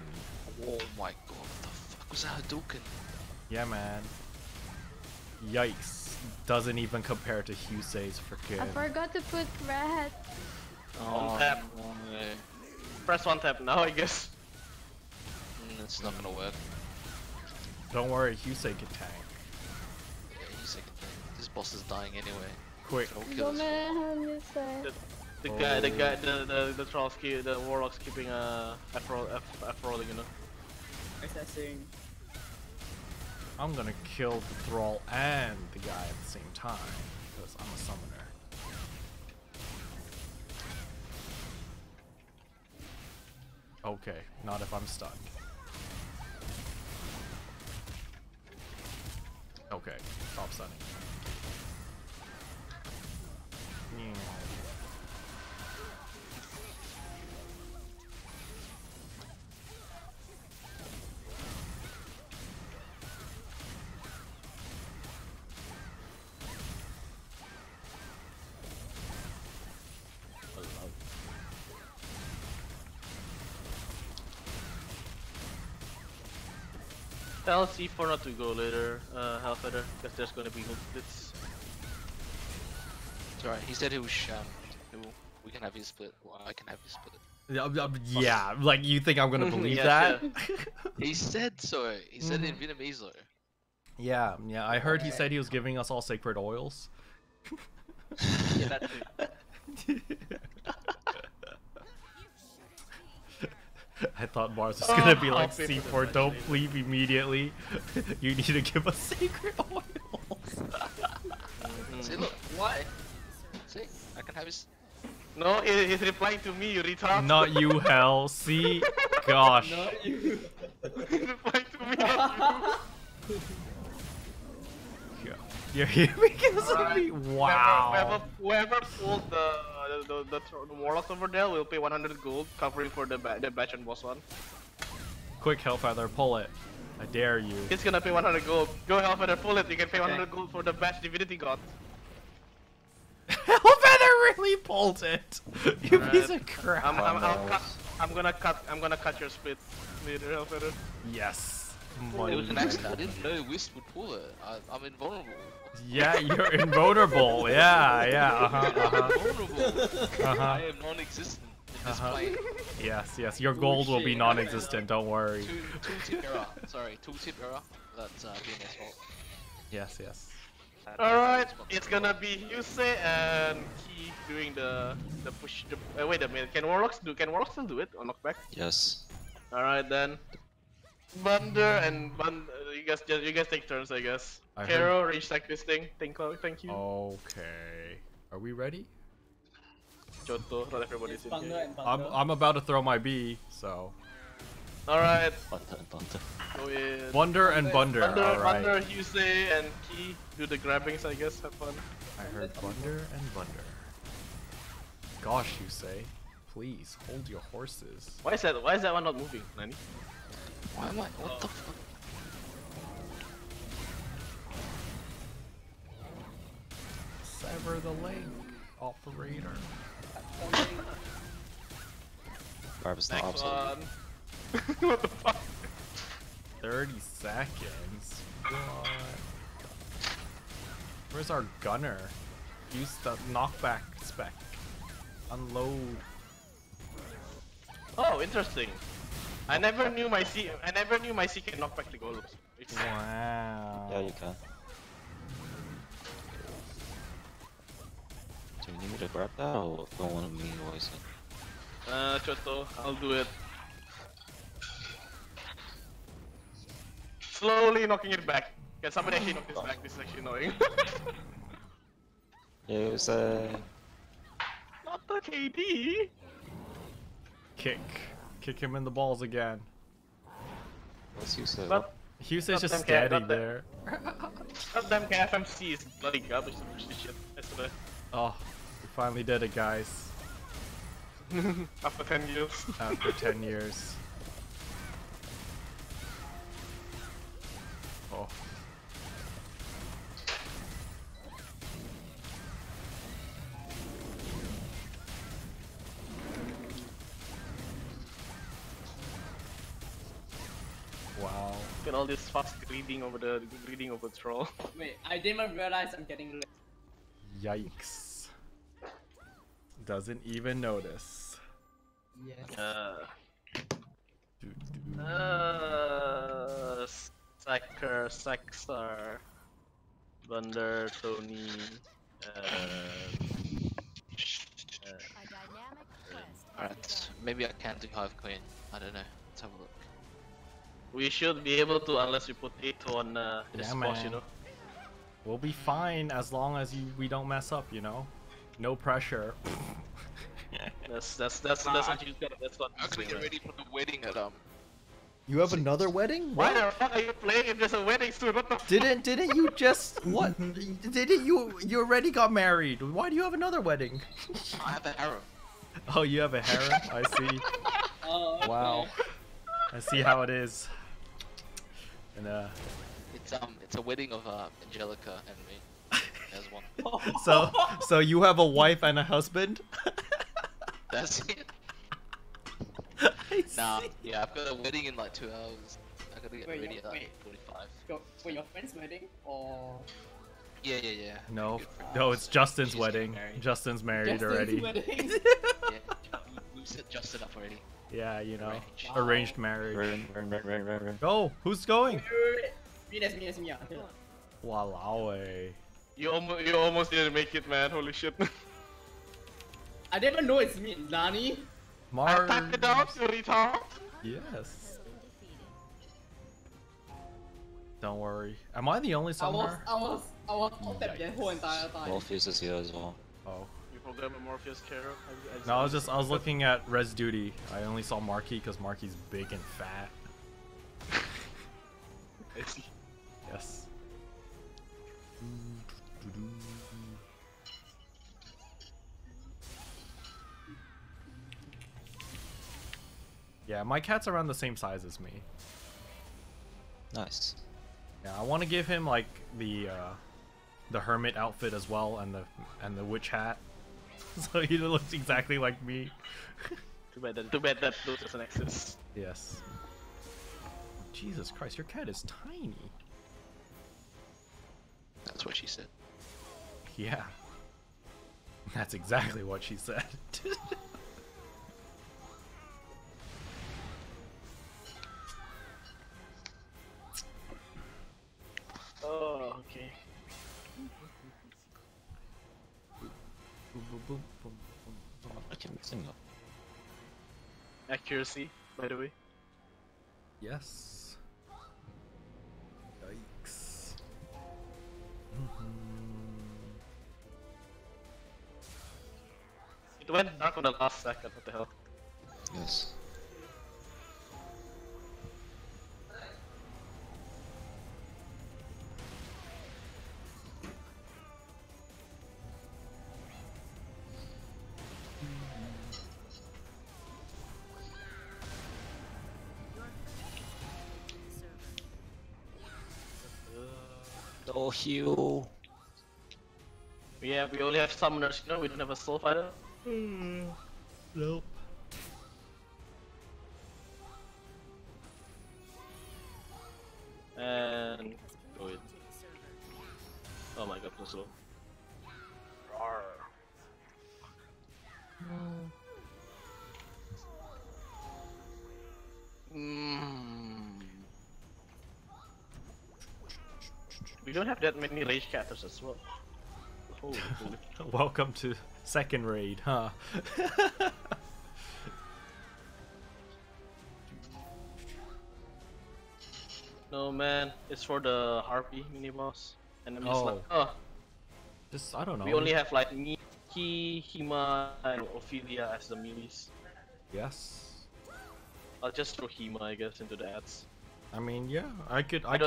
Oh my god, what the fuck was that Hadouken? Yeah, man. Yikes. Doesn't even compare to Husei's freaking. I forgot to put red. On tap. Press one tap now, I guess. It's not gonna work. Don't worry, Husei can tank. Yeah, Husei can tank. This boss is dying anyway. Quick. The trolls keep, the warlocks keeping F rolling, you know. Assessing. I'm gonna kill the thrall and the guy at the same time, because I'm a summoner. Okay, not if I'm stunned. Okay, stop stunning. Tell C4 not to go later, Hellfeather, because there's gonna be multiplets. It's alright, he said we can have his split, well, I can have his split. Yeah, like, you think I'm gonna believe Yeah, that? He said so, he said it in Vietnamese though. Yeah, I heard he said he was giving us all sacred oils. Yeah, that too. I thought Mars was gonna be like, C4, don't leave immediately. You need to give us sacred oils. See, look, why? See, I can have his. No, he's replying to me, you retard. Not you, Hell. See? Gosh. Not you. He's replying to me, not you. You're here because of me? Wow. Whoever pulled the warlocks over there will pay 100 gold covering for the batch and boss one. Quick, Hellfeather, pull it. I dare you. He's gonna pay 100 gold. Go Hellfeather, pull it. You can pay 100 gold for the batch divinity god. Hellfeather really pulled it. You piece of crap. I'm gonna cut your split later, Hellfeather. Yes. It was an accident. I didn't know Wisp would pull it. I'm invulnerable. Yeah, you're invulnerable. Yeah. Invulnerable. I am non-existent in this plane. Yes. Your gold will be non-existent. Don't worry. Tooltip error. Sorry, tooltip error. That's BNS fault. Yes. Alright, it's gonna be Yusei and Key doing the push. Wait a minute. Can warlocks still do it on knockback? Yes. Alright then. Bunder and you guys take turns, I guess. I heard- Kero, range tech this thing. Thank you. Okay. Are we ready? Johto, not everybody's It's in bundle here. and bundle. I'm about to throw my B, so. Alright, Thunder. go in. Wonder and Bunder. Thunder, Alright. Thunder, Yusei, and Key do the grabbings, I guess. Have fun. I heard Bunder and Bunder. Gosh, you say. Please hold your horses. Why is that one not moving, Nani? Why am I? What the fuck? Sever the link, operator. Barb's not Next obsolete. one. What the fuck? 30 seconds. What? Where's our gunner? Use the knockback spec. Unload. Oh, interesting. I never knew my C can knock back the golems. Wow. Yeah, you can. Do you need me to grab that or don't want me to voice it? Choto, I'll do it. Slowly knocking it back. Can somebody actually knock this back? This is actually annoying. You Not the KD. Kick him in the balls again. what's you say? But Husei's just Goddamn cat, standing goddamn. there. goddamn KFMC is bloody garbage to push this shit. Yesterday. Oh, we finally did it, guys. After 10 years. After 10 years. Oh. Wow. Look at all this fast greeting over the troll. Wait, I didn't even realize I'm getting lit. Yikes. Doesn't even notice. Yes. Saxar, Bunder, Tony, Alright, maybe I can do Hive Queen. I don't know. Let's have a look. we should be able to unless we put 8 on this Yeah, boss, man. you know. We'll be fine as long as we don't mess up, you know? No pressure. That's what you got. That's what. I'm gonna get ready for the wedding at You have another wedding? Why the fuck are you playing if there's a wedding soon? What the fuck? Didn't you just what? Didn't you already got married? Why do you have another wedding? I have a harem. Oh, you have a harem? I see. Oh, okay. Wow. I see how it is. And It's a wedding of Angelica and me. There's one. so you have a wife and a husband? That's it. I Nah, see. yeah, I've got a wedding in like 2 hours. I gotta get Wait, ready at like wait. 45. Wait, your friend's wedding or? Yeah. No, Good friend. no, it's Justin's She's wedding. getting married. Justin's married Justin's already. wedding? Yeah, we've set Justin up already. Yeah, you know, Arranged. arranged marriage. Run. Go, who's going? Me, that's me. Okay. Walao. You almost didn't make it, man. Holy shit. I didn't even know it's me, Nani. I packed it out, you retard. Yes. Don't worry. Am I the only summoner? I was on that the whole entire time. Morpheus is here as well. Oh. You forgot about Morpheus, Kero. No, I was looking at Res Duty. I only saw Marky because Marky's big and fat. Yes. Yeah, my cat's around the same size as me. Nice. Yeah, I want to give him like the hermit outfit as well and the witch hat, so he looks exactly like me. Too bad that Blue doesn't exist. Yes. Jesus Christ, your cat is tiny. That's what she said. Yeah. That's exactly what she said. Oh, okay. I keep mixing up. Accuracy, by the way. Yes. It went dark on the last second, what the hell? Yes. No heal. Yeah, we only have summoners, you know, we don't have a soul fighter. Nope. And go it. Oh my god, so slow. Roar. We don't have that many rage catters as well. Holy holy. Welcome to second raid, huh? No man, it's for the Harpy mini boss. And I'm just Oh. like, oh, Just I don't know. we only have like Miki, Hima, and Ophelia as the melees. Yes. I'll just throw Hima, I guess, into the ads. I mean, yeah. I don't I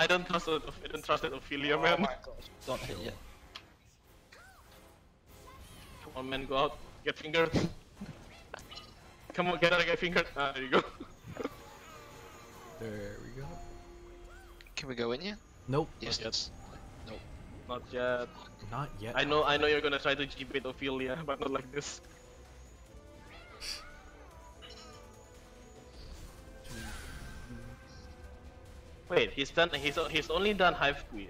don't trust that Ophelia, man. my gosh. Don't hit yet. Come on, man, go out, get fingered. Come on, get out and get fingered. Ah, there you go. There we go. Can we go in here? Nope. Yes. Yes. Nope. Not yet. Not yet. I know you're gonna try to G-bait Ophelia, but not like this. Wait, he's only done Hive Queen,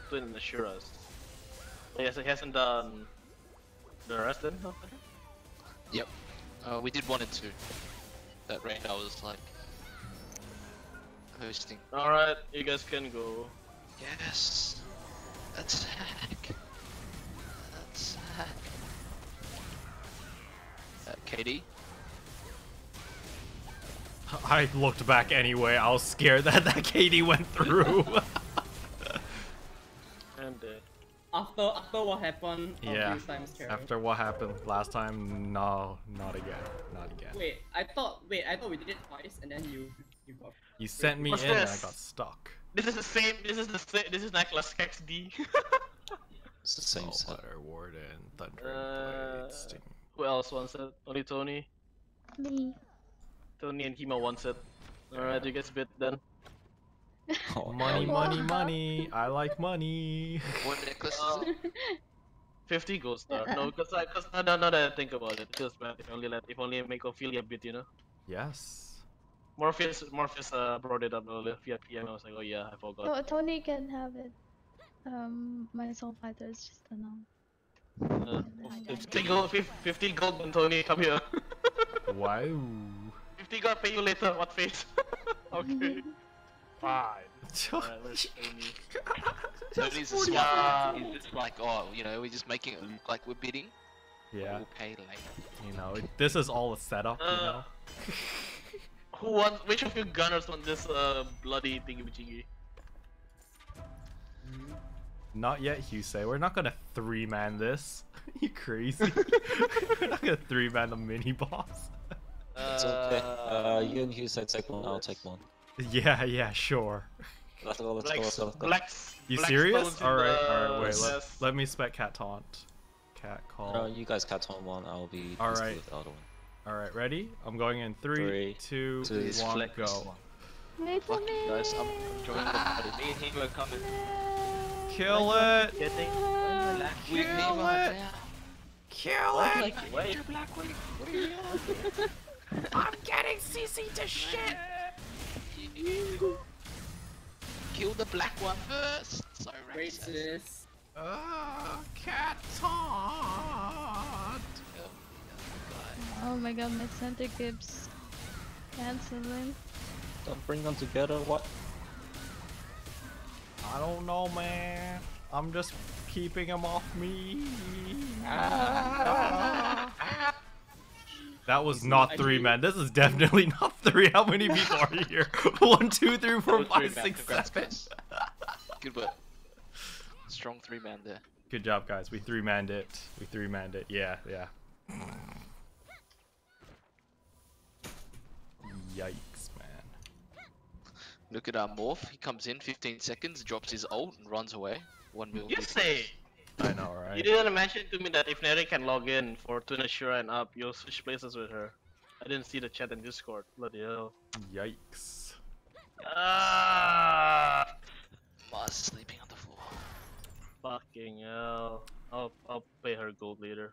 Twin Assuras. Yes, he hasn't done the rest then? Huh? Yep. We did 1 and 2. That raid I was like hosting. Alright, you guys can go. Yes. Attack. Attack. KD. I looked back anyway. I was scared that KD went through. And After what happened Yeah. a few times, Cherry. After what happened last time, no, not again. Not again. Wait, I thought we did it twice and then you got. You sent me in What's and I this? got stuck. this is the same. This is Necklace XD. It's the same set. Water Warden, Thundering Blade, Sting. Who else wants it? Only Tony. Me. Tony and Hima wants it. Alright, you guys bid then. Oh, Money, no. money, money. I like money. What necklace Oh. is it? 50 gold star. No, because now that I think about it, it feels bad if only I make Ophelia bid, you know. Yes. Morpheus brought it up earlier via PM. I was like, oh yeah, I forgot. No, Tony can have it. My soul fighter is just a nom. It's 50 gold, and Tony, come here. Wow. 50 gold, pay you later. What face? Okay. Fine. Alright, where's Tony? Tony's a smart. He's just like, oh, you know, we're just making it look like we're bidding. Yeah. We'll pay later. You know, this is all a setup, you know? Who wants? Which of you gunners want this bloody thingy-majiggy? Not yet, Husei. We're not gonna 3-man this. You crazy? We're not gonna 3-man the mini boss. It's okay. You and Hugh said take one, I'll take one. Yeah, sure. Let's go, let's go, let's go. You Black serious? stones in Alright, the- alright, wait, yes. let me spec cat taunt. Cat call. You guys catch on one, I'll be Alright. busy with the other one. Alright, ready? I'm going in 3, 2, two, 1, flex. go. Wait for me. Guys, I'm joining the party. Me and him are coming. Kill it! Getting Kill it! Kill it! Wait. I'm getting CC to shit! Kill the black one first. So Wait, racist. sis. Cat taunt! Oh my god, my center keeps canceling. Don't bring them together, what? I don't know, man. I'm just keeping him off me. That was not 3, man. This is definitely not 3. How many people are here? 1, 2, 3, 4, 5, 6, 7. Good work. Strong 3-man there. Good job, guys. We 3-manned it. We 3-manned it. Yeah, yeah. Yikes, man. Look at our Morph. He comes in 15 seconds, drops his ult, and runs away. 1 mil. You say. I know, right? You didn't mention to me that if Neri can log in for Tuna Shura and up, you'll switch places with her. I didn't see the chat in Discord. Bloody hell. Yikes. Ah! Mars is sleeping on the floor. Fucking hell. I'll pay her gold later.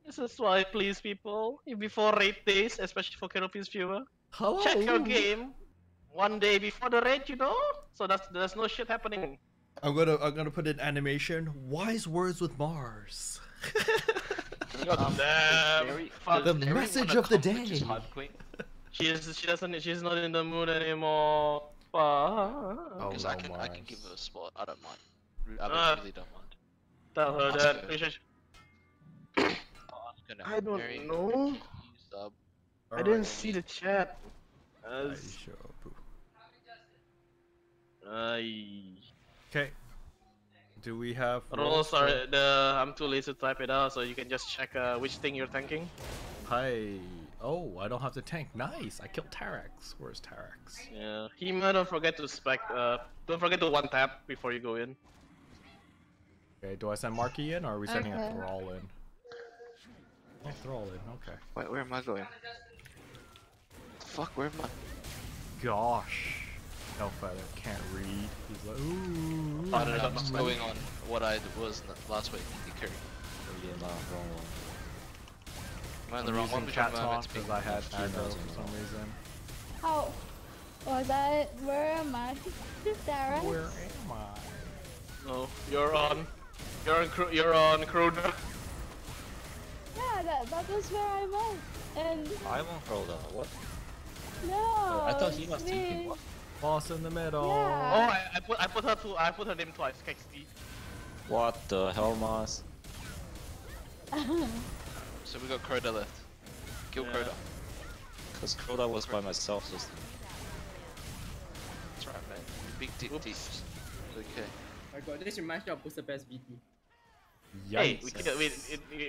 This is why, please, people. Before raid days, especially for Keropin's viewer, Hello. check your game 1 day before the raid, you know? So there's no shit happening. I'm gonna put an animation. Wise words with Mars. Damn. Fuck. The message of the day. She's not in the mood anymore. Fuck. Oh, Because no, I can Mars. give her a spot. I don't mind. I really don't mind. Tell her Ask that. her. Ask her now. I don't Mary, know. you sub. I didn't see the chat. Okay. Do we have Rolls are I'm too lazy to type it out, so you can just check which thing you're tanking. Hi. Oh, I don't have to tank. Nice. I killed Tarax. Where's Tarax? Yeah. Hima, don't forget to don't forget to one tap before you go in. Okay. Do I send Marky in, or are we sending Okay. a Thrall in? Oh, Thrall in. Okay. Wait, where am I going? Fuck, where am I? Gosh. Hellfeather can't read. He's like, ooh. I don't know. I'm just going on what I was last week. Curry. Yeah, nah, wrong one. Am I in I'm the wrong using one? Which cat one am I meant talk to be? because I had aggro knows for some reason. How was I? Where am I? Sarah? Where am I? No, you're on Crowder. Yeah, that was where I was. And I won't roll down. What? no. I thought he it's was me. thinking what? Boss in the middle. Yeah. Oh, I put her name twice. KXD. What the hell, Mars? So we got Crowder left. Kill Yeah. Crowder. Because Crowder was by myself just That's right, man. Big deep Oops. deeps. It's okay. Oh my god, this reminds me of Booster Best BT. Hey, Yikes.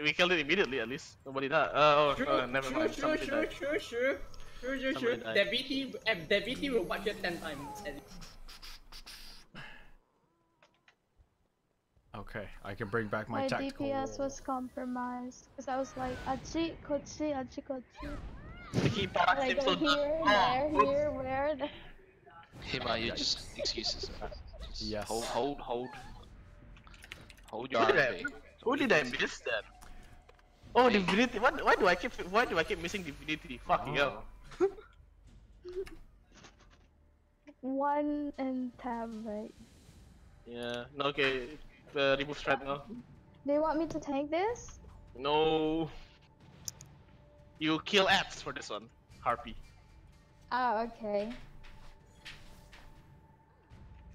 we killed it immediately at least. Nobody died. Never mind. Somebody died. Sure. Somebody died. The BT will watch it 10 times. Okay, I can bring back my My tactical. DPS was compromised because I was like, achi, kochi. The key box Like seems so here, dumb. there, where. Hima, you're just excuses. Just Yes. Hold your Who did I- RP. Who did I miss that? Oh, Divinity. Why do I keep missing Divinity? Fucking hell. 1 and tab, right? Yeah. No, okay. Remove strat now. Do you want me to tank this? No. You kill ads for this one, Harpy. Oh, okay.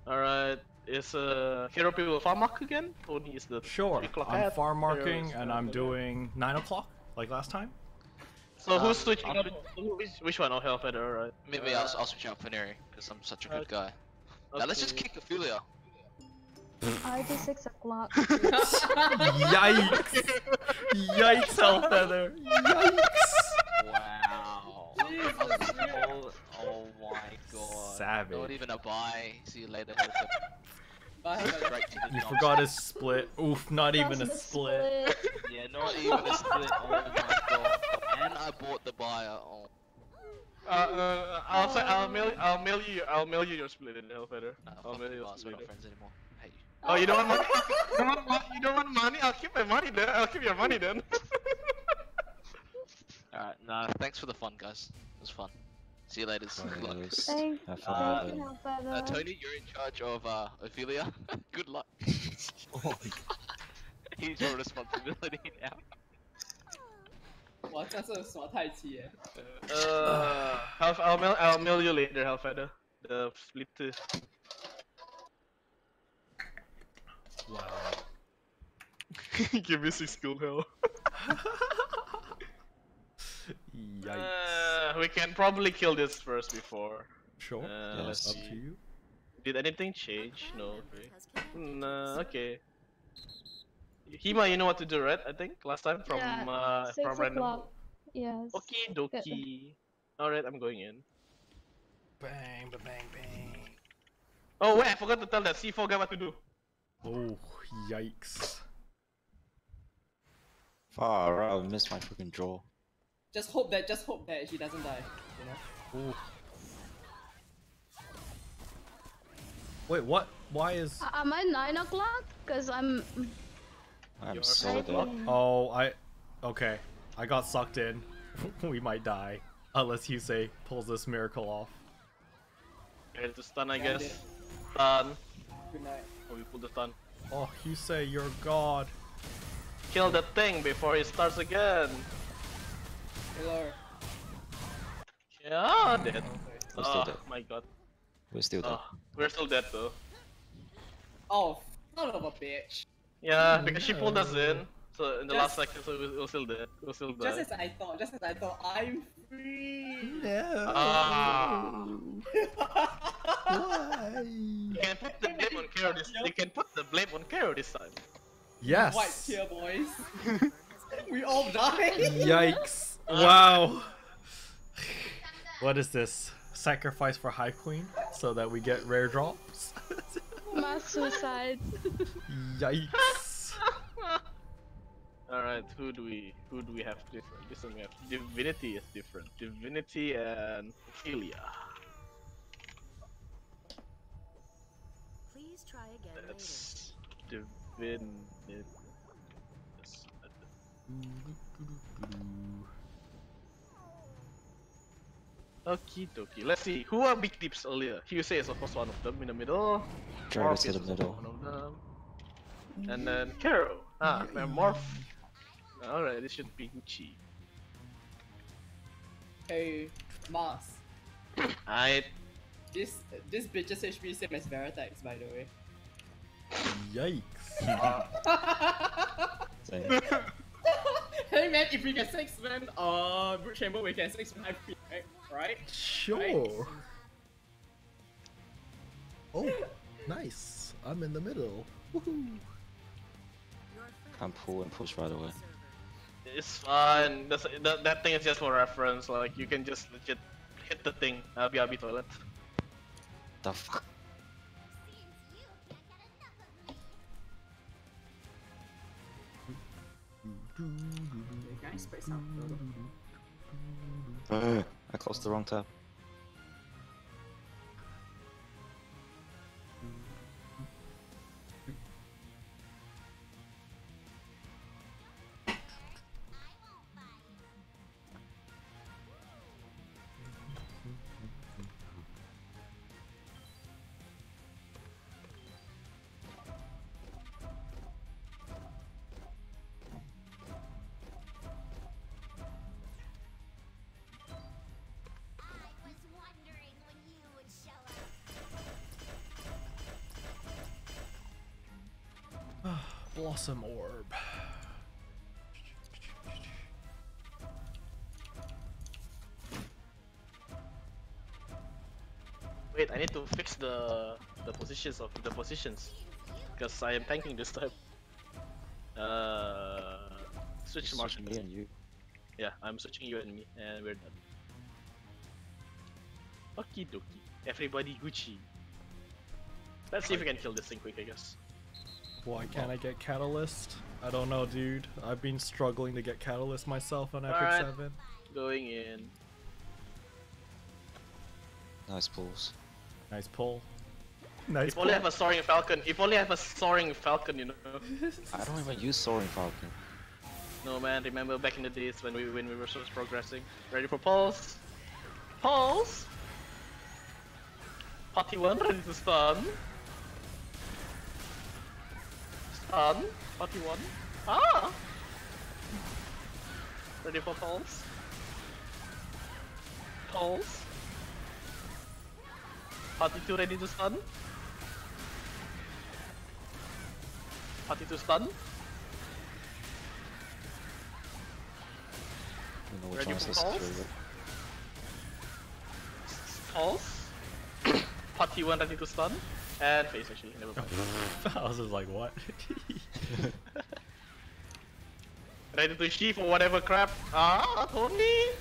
Alright. Is Hero People farm mark again? Only is the Sure. 3 o'clock I'm ad. farm marking Heroes, and I'm doing 9 o'clock like last time. So who's switching up? Which one? Oh, Hellfeather, alright. Maybe I'll switch out for Neri because I'm such a good guy. Now let's just kick Ophelia. Already 6 o'clock. Yikes! Yikes, Hellfeather! Yikes! Wow. Oh my god. Savage. Not even a buy. See you later. Hellfeather. Bye. Straight to the You dump. forgot his split. Oof, not even a Just the split. Yeah, not even a split. Oh my god. And I bought the buyer. Oh. I'll mail you your split in Hellfeather. Nah, I'll fuck mail the you your boss. We're split. not friends anymore. I hate you. Oh, you don't want money? You don't want money? I'll keep my money then. I'll keep your money then. Alright, nah, thanks for the fun, guys. It was fun. See you later. Good luck. Thank Have you, fun. Hellfeather. Tony, you're in charge of Ophelia. Good luck. He's your responsibility now. 哇，这是耍太极耶！ I'll mail you later, Hellfeather. The split too. Wow. Give me 6 gold hell. Yikes. We can probably kill this first before. Sure. Let's Up see. to you. Did anything change? No. Okay. No. Okay. Hima, you know what to do, right? I think last time from Yeah, 6 random. o'clock. Yes. Okie dokie. Alright, I'm going in. Bang, ba, bang, bang. Oh wait, I forgot to tell that C4 guy what to do. Oh, yikes. Far out, I missed my freaking draw. Just hope that he doesn't die. You know. Ooh. Wait, what? Why is? Am I 9 o'clock? Cause I'm. I'm You're so right dead. in. Oh, okay. I got sucked in. We might die unless Husei pulls this miracle off. Ready to stun, I Got guess. it. Stun. Good night. Oh, we pull the stun. Oh, Husei, you're god. Kill the thing before it starts again. Hello. Yeah, dead. We're still Oh dead. my god. We're still dead. Oh, we're still dead though. Oh, son of a bitch. Yeah, because she pulled us in. So in the last Just- second, so we'll still dead. We'll still die. Just as I thought, I'm free. No. Ah. Why? You can put the blame on Kero this. You can put the blame on Kero this time. Yes. White here, boys. We all die. Yikes. Wow. What is this? Sacrifice for High Queen so that we get rare drops? Mass suicide. Yikes. Alright, who do we have different? This one we have Divinity is different. Divinity and Ophelia. Please try again later. That's Divinity. Okie dokie. Let's see. Who are big tips earlier? Husei is of course one of them in the middle. Try Morph to is the also middle. one of them. And then Kero. Ah, Morph. Alright, this should be Gucci. Hey, Mars. I This bitch's HP same as Vortex, by the way. Yikes. Same. Hey man, if we get 6 man, Brute Chamber, we get 6 man HP, right? Sure. Oh, nice. I'm in the middle. Woohoo. Can't pull and push right away. It's fine. That thing is just for reference. Like you can just legit hit the thing. Abi toilet. The fuck? Hey guys, space out. I closed the wrong tab. Blossom orb. Wait, I need to fix the positions because I am tanking this time. Switch Switch Martian. me and you. Yeah, I'm switching you and me, and we're done. Okie dokie. Everybody Gucci. Let's see if we can kill this thing quick, I guess. Why can't I get Catalyst? I don't know, dude. I've been struggling to get Catalyst myself on Epic Alright. 7. Going in. Nice pulls. Nice pull. Nice If pull. only I have a soaring falcon. If only I have a soaring falcon, you know. I don't even use Soaring Falcon. No man, remember back in the days when we were first progressing. Ready for pulse? Pulse! Party 1 ready to stun. Stun. Party 1. Ah! Ready for pulse? Pulse. Party 2 ready to stun. Party 2 stun. You know which Ready one is for the pulse? secure. Pulse. Party 1 ready to stun. And face actually, never mind. I was just like, what? Ready to sheath or whatever crap. Ah, Tony!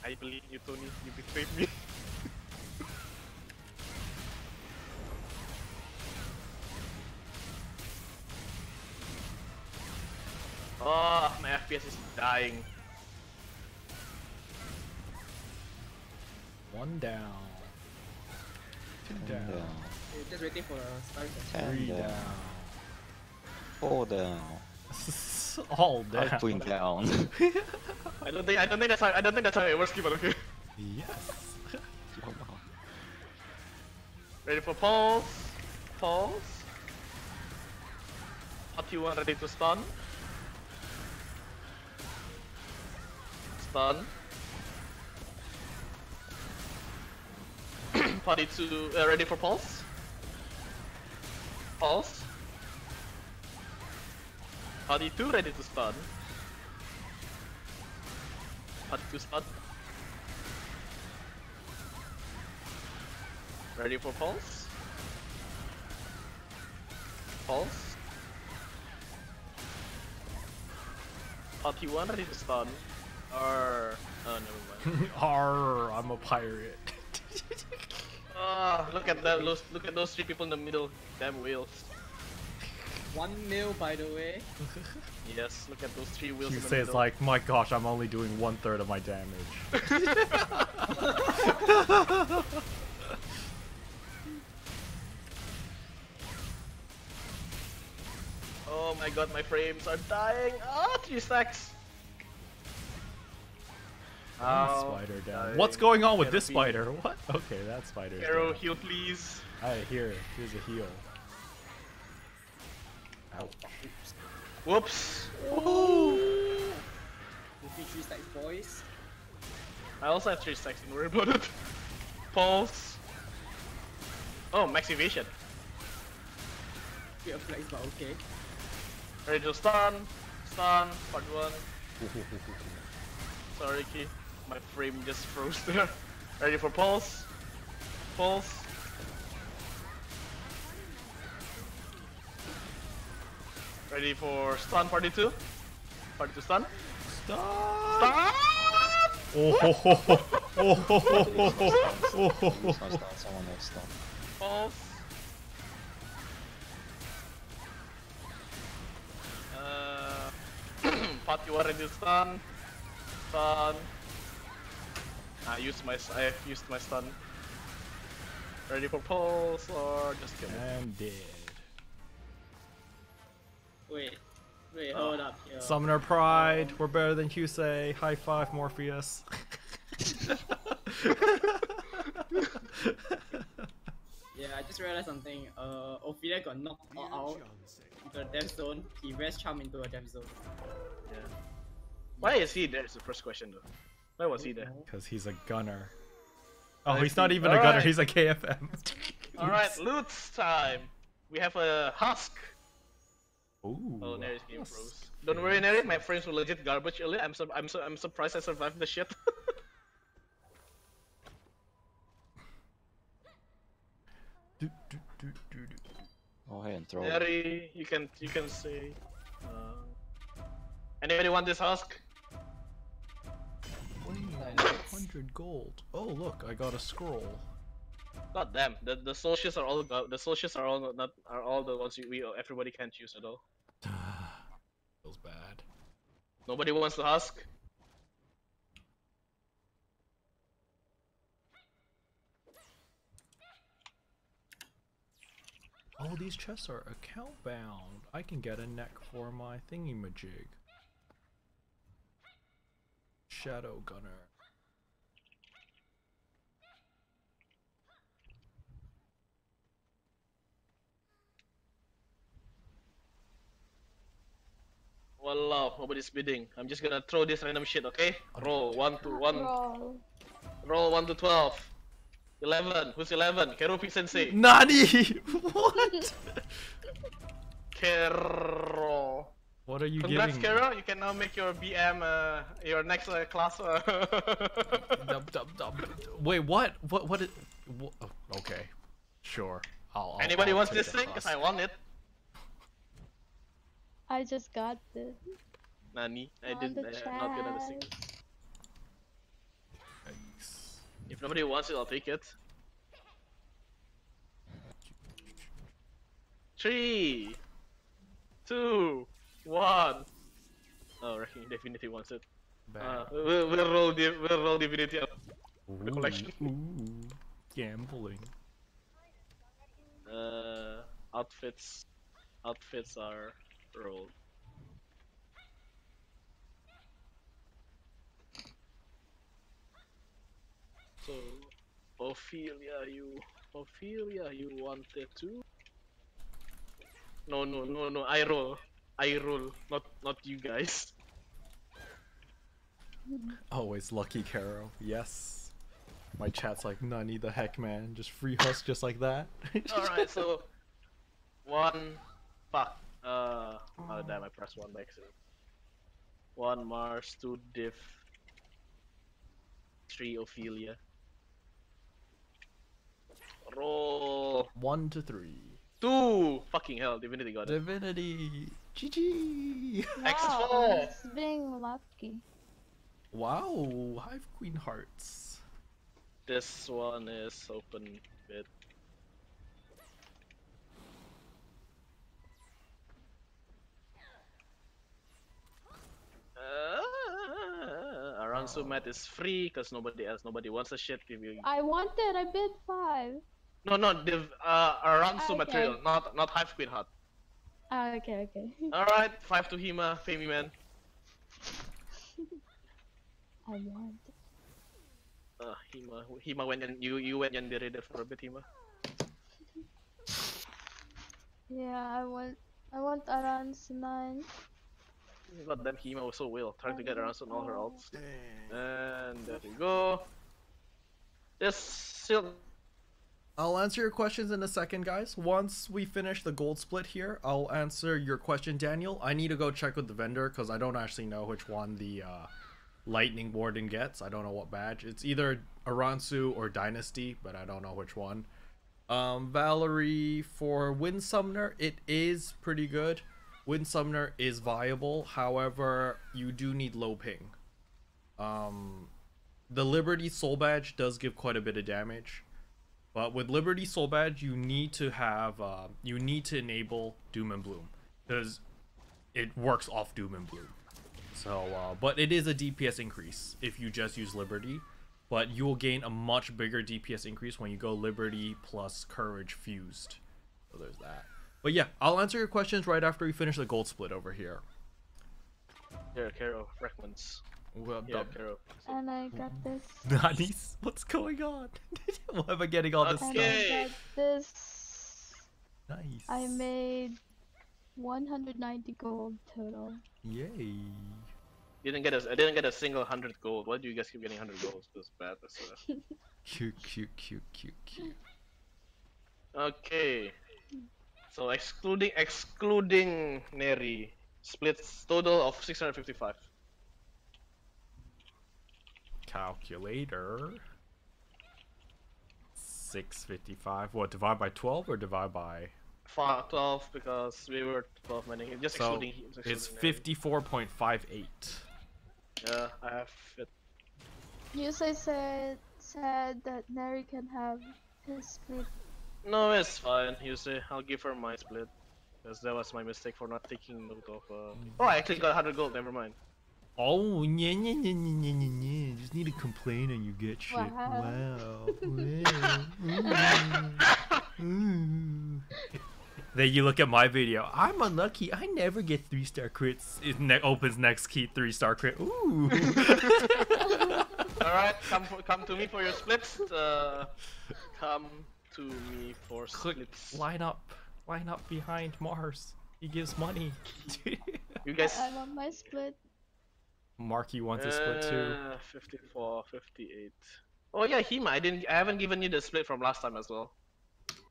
I believe you, Tony. You betrayed me. Oh, my FPS is dying. One down. Two down. Just waiting for the stars. 10 Down. down. 4 down. All down. 5 down. I don't think that's how it works, but okay. Yes. Ready for pulse. Pulse. Party 1 ready to stun. Stun. Party 2 ready for pulse. Pulse. Party 2 ready to stun. Party 2 stun. Ready for pulse. Pulse. Party 1 ready to stun. Oh, never mind. Arr, I'm a pirate. Ah, look at that! Look at those 3 people in the middle. Damn wheels. 1 mil, by the way. Yes, look at those 3 wheels. You in the say it's middle. like, my gosh, I'm only doing 1/3 of my damage. Oh my god, my frames are dying. Ah, 3 stacks. Ow, Spider down. dying. What's going on with this Canopy. spider? What? Okay, that spider. Arrow, heal please. Alright, here's a heal. Ouch. Whoops. Defeat 3 stacks, boys. I also have 3 stacks, don't worry about it. Pulse. Oh, max evasion. Bit of flex, but okay. Ready to stun. Stun. Part 1. Sorry, Key. My frame just froze there. Ready for pulse. Pulse. Ready for stun party 2? Party 2 stun? Stop! Stun! Oh ho ho ho! Oh ho ho ho ho! Oh ho ho Someone's ho! down, someone else down. Pulse. Party 1 ready to stun. Stun. I have used my stun. Ready for pulse or just kill me? And dead. Wait, hold up. Yo. Summoner Pride, we're better than Husei. High five, Morpheus. Yeah, I just realized something. Ophelia got knocked out into the death zone. He rest charm into a death zone. Yeah. Why is he there? Is the first question though. Why was he there? Because he's a gunner. Oh, I he's not see. even a gunner, Alright. he's a KFM. Alright, loot time! We have a husk! Ooh. Oh, Neri's game froze. Don't worry, Neri, my frames were legit garbage earlier. I'm surprised I survived the shit. Go ahead and throw it. Neri, you can say. Anybody want this husk? 100 gold. Oh look, I got a scroll. God damn, the socials are all the ones everybody can't use at all. Feels bad. Nobody wants the husk. Oh, these chests are account bound. I can get a neck for my thingy-majig. Shadow Gunner. Wallah, nobody's bidding. I'm just gonna throw this random shit, okay? Roll 1 to 1. Roll. Roll 1 to 12. 11. Who's 11? Kerupi Sensei. Nani! What? Kero. What are you Congrats, giving me? Kero. You can now make your BM your next class. Wait, what? What is... okay. Sure. Anybody I'll wants take this that thing? class. Cause I want it. I just got this. Nani? I On didn't. the Not gonna have a single. chat. If nobody wants it, I'll take it. 3, 2, 1. Oh, Wrecking Divinity wants it. We'll roll Divinity up the collection. Ooh, gambling. Outfits are rolled. So, Ophelia, you wanted to? No, I roll, not you guys. Always lucky, Caro. Yes. My chat's like, Nani the heck, man. Just free husk just like that. Alright, so 1 fuck. Oh damn, I pressed 1 by accident. 1 Mars, 2 Div, 3 Ophelia. Roll 1 to 3. 2! Fucking hell, Divinity got it. Divinity! GG! X4! It's being lucky. Wow, Hive Queen Hearts. This one is open bit. Around Sumat is free because nobody wants a shit. If you... I wanted. I bid 5. No, around Sumat Okay. Trail, not Hive Queen Hut. Ah, okay. Alright, 5 to Hema, Femi man. I want. Hema went and you went and did it for a bit, Hema. Yeah, I want Aran's 9. Goddamn, Hema was so well, trying to get around on all her ults. And there you go. This still. I'll answer your questions in a second, guys. Once we finish the gold split here, I'll answer your question, Daniel. I need to go check with the vendor because I don't actually know which one the Lightning Warden gets. I don't know what badge. It's either Aransu or Dynasty, but I don't know which one. Valerie, for Wind Summoner, it is pretty good. Wind Summoner is viable, however, you do need low ping. The Liberty Soul Badge does give quite a bit of damage, but with Liberty Soul Badge, you need to have, you need to enable Doom and Bloom, because it works off Doom and Bloom. So, but it is a DPS increase if you just use Liberty, but you will gain a much bigger DPS increase when you go Liberty plus Courage fused. So there's that. But yeah, I'll answer your questions right after we finish the gold split over here. Here, Kero, recommends. Well, Yeah, Kero. And I got this. Nice. What's going on? Why am I getting all this And stuff? I got this. Nice. I made 190 gold total. Yay. I didn't get a single 100 gold. Why do you guys keep getting 100 gold? That's bad. Cute. Okay. So excluding Neri, splits total of 655. Calculator. 655. What, divide by 12 or divide by? 12 because we were 12 many. Just So excluding. it's Neri. 54.58. Yeah, I have it. Yusei said that Neri can have his split. No, it's fine. You say I'll give her my split. Because that was my mistake for not taking note of. Oh, I actually got 100 gold. Never mind. Oh, yeah. Just need to complain and you get shit. Wow. Then you look at my video. I'm unlucky. I never get 3-star crits. It opens next key 3-star crit. Ooh. All right, come to me for your splits. Come to me for splits. Line up behind Mars. He gives money. You guys. I want my split. Marky wants a split too. 54, 58. Oh yeah, Hema. I haven't given you the split from last time as well.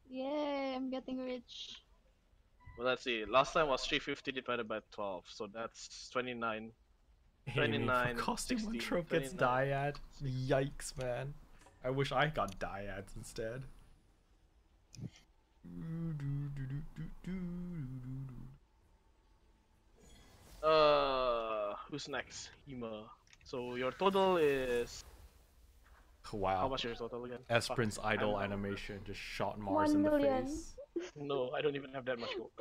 Yay, I'm getting rich. Well, let's see. Last time was 350 divided by 12, so that's 29. Amy, 29, for costume 16, one trope gets 29. dyad. Yikes, man. I wish I got dyads instead. Who's next? Hima. So your total is... Wow. How much your total again? Esperance Fuck, idol I'm- animation just shot Mars in 1 the million. face. No, I don't even have that much gold.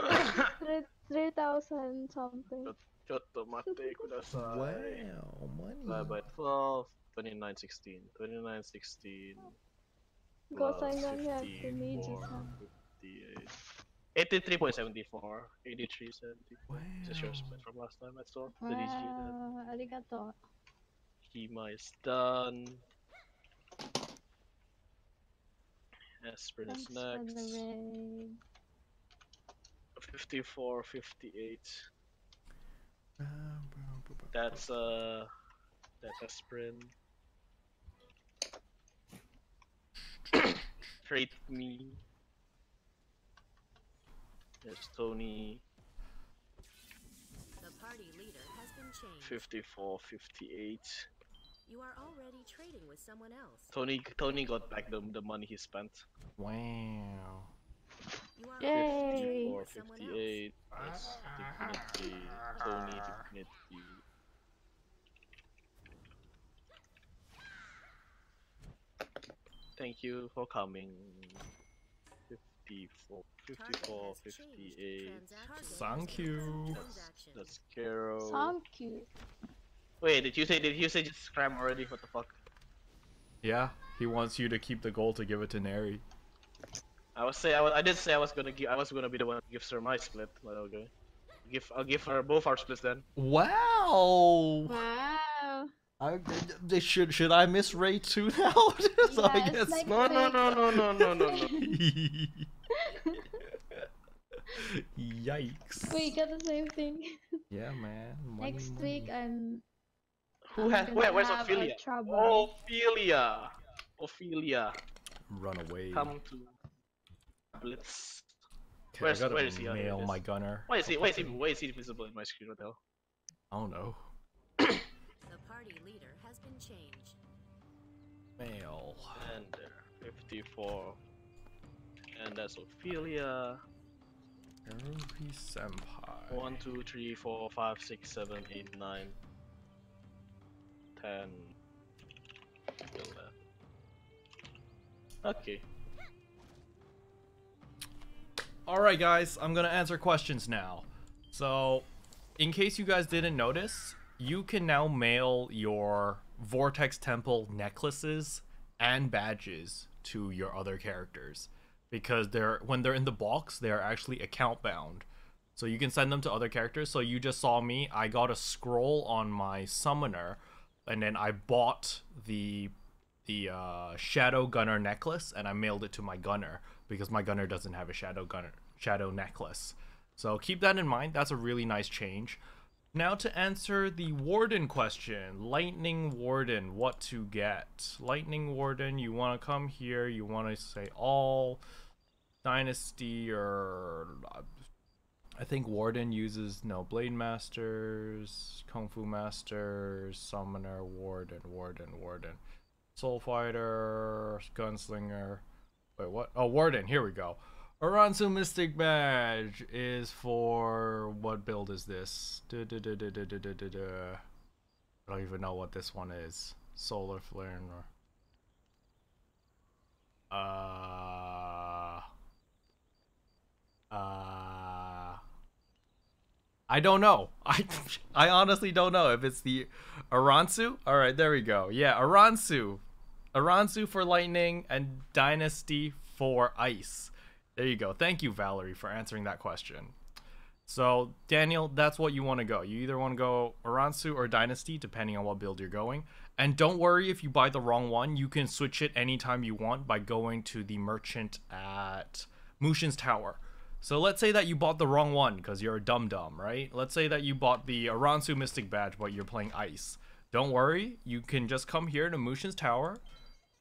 3,000 something. Chotto mate kudasai. Wow, money. By 12, 29, 16. 29, 16. Because I plus don't have the 54, mages, huh? 58. 83.74. 83.74. Wow. Just your split from last time I saw. The DG. Wow, arigato. Hima is done. Esperin is Thanks for next. the raid. 54, 58. That's Esperin. Trade me. There's Tony. The party leader has been changed. 54, 58. You are already trading with someone else. Tony got back the money he spent. Wow. You are Yay. already trading 54, with someone else. 58. That's definitely Tony, definitely. Thank you for coming. 54, 54, 58. Thank you. That's Carol. Thank you. Wait, did you say just scram already? What the fuck? Yeah, he wants you to keep the gold to give it to Neri. I did say I was gonna be the one who gives her my split, but okay. I'll give her both our splits then. Wow. Wow. Should I miss Ray too now? So I Yes, guess. like- No. Yikes. We got the same thing. Yeah, man. Money, Next money. week I'm Where's have Ophelia? trouble. Ophelia. Run away. Come to Blitz. Okay, I gotta where is he? mail Here it is. my gunner. Why is he visible in my screen? What the hell? I don't know. The party leader has been changed. Mail. And there, 54. And that's Ophelia. Ruby Senpai. 1, 2, 3, 4, 5, 6, 7, 8, 9, 10. Kill that. Okay. Alright guys, I'm gonna answer questions now. So, in case you guys didn't notice, you can now mail your Vortex Temple necklaces and badges to your other characters. Because when they're in the box, they're actually account bound. So you can send them to other characters. So you just saw me, I got a scroll on my summoner, and then I bought the Shadow Gunner necklace, and I mailed it to my gunner, because my gunner doesn't have a Shadow necklace. So keep that in mind, that's a really nice change. Now to answer the Warden question, Lightning Warden, what to get? Lightning Warden, you want to come here, you want to say all, Dynasty, or I think Warden uses, no, Blade Masters, Kung Fu Masters, Summoner, Warden. Soul Fighter, Gunslinger, wait, what? Oh, Warden, here we go. Aransu Mystic Badge is for, what build is this? I don't even know what this one is. Solar Flare or... I don't know. I honestly don't know if it's the Aransu. All right, there we go. Yeah, Aransu. Aransu for lightning and Dynasty for ice. There you go. Thank you, Valerie, for answering that question. So, Daniel, that's what you want to go. You either want to go Aransu or Dynasty, depending on what build you're going. And don't worry if you buy the wrong one. You can switch it anytime you want by going to the merchant at Mushin's Tower. So let's say that you bought the wrong one because you're a dum-dum, right? Let's say that you bought the Aransu Mystic Badge, but you're playing Ice. Don't worry. You can just come here to Mushin's Tower,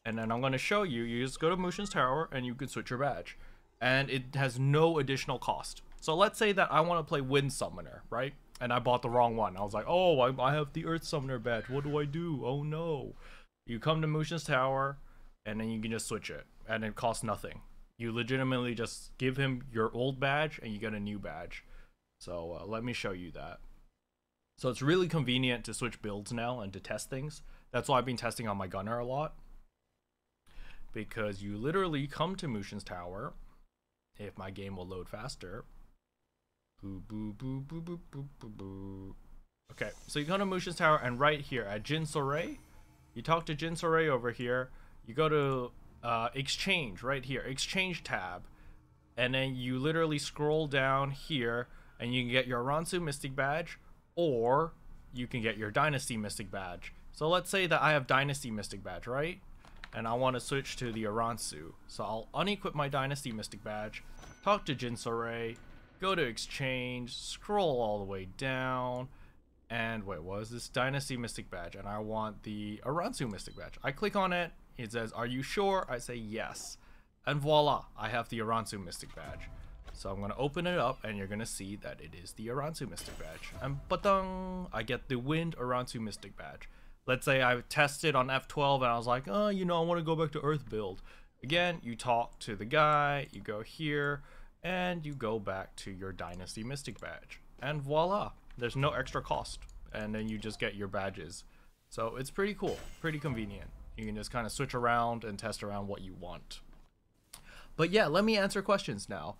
and then I'm going to show you. You just go to Mushin's Tower, and you can switch your badge. And it has no additional cost. So let's say that I want to play Wind Summoner, right? And I bought the wrong one. I was like, oh, I have the Earth Summoner badge. What do I do? Oh no. You come to Mushin's Tower, and then you can just switch it. And it costs nothing. You legitimately just give him your old badge, and you get a new badge. So let me show you that. So it's really convenient to switch builds now and to test things. That's why I've been testing on my gunner a lot. Because you literally come to Mushin's Tower. If my game will load faster. Boo, boo, boo, boo, boo, boo, boo, boo. Okay, so you come to Mushin's Tower, and right here at Jin Soray, you talk to Jin Soray over here. You go to Exchange right here, Exchange tab. And then you literally scroll down here, and you can get your Aransu Mystic Badge, or you can get your Dynasty Mystic Badge. So let's say that I have Dynasty Mystic Badge, right? And I want to switch to the Aransu. So I'll unequip my Dynasty Mystic Badge, talk to Jin Soray, go to Exchange, scroll all the way down, and wait, what is this? Dynasty Mystic Badge, and I want the Aransu Mystic Badge. I click on it, it says, are you sure? I say yes. And voila, I have the Aransu Mystic Badge. So I'm going to open it up, and you're going to see that it is the Aransu Mystic Badge. And ba-dang, I get the Wind Aransu Mystic Badge. Let's say I tested on F12, and I was like, oh, you know, I want to go back to Earth build. Again, you talk to the guy, you go here, and you go back to your Dynasty Mystic Badge. And voila, there's no extra cost. And then you just get your badges. So it's pretty cool, pretty convenient. You can just kind of switch around and test around what you want. But yeah, let me answer questions now.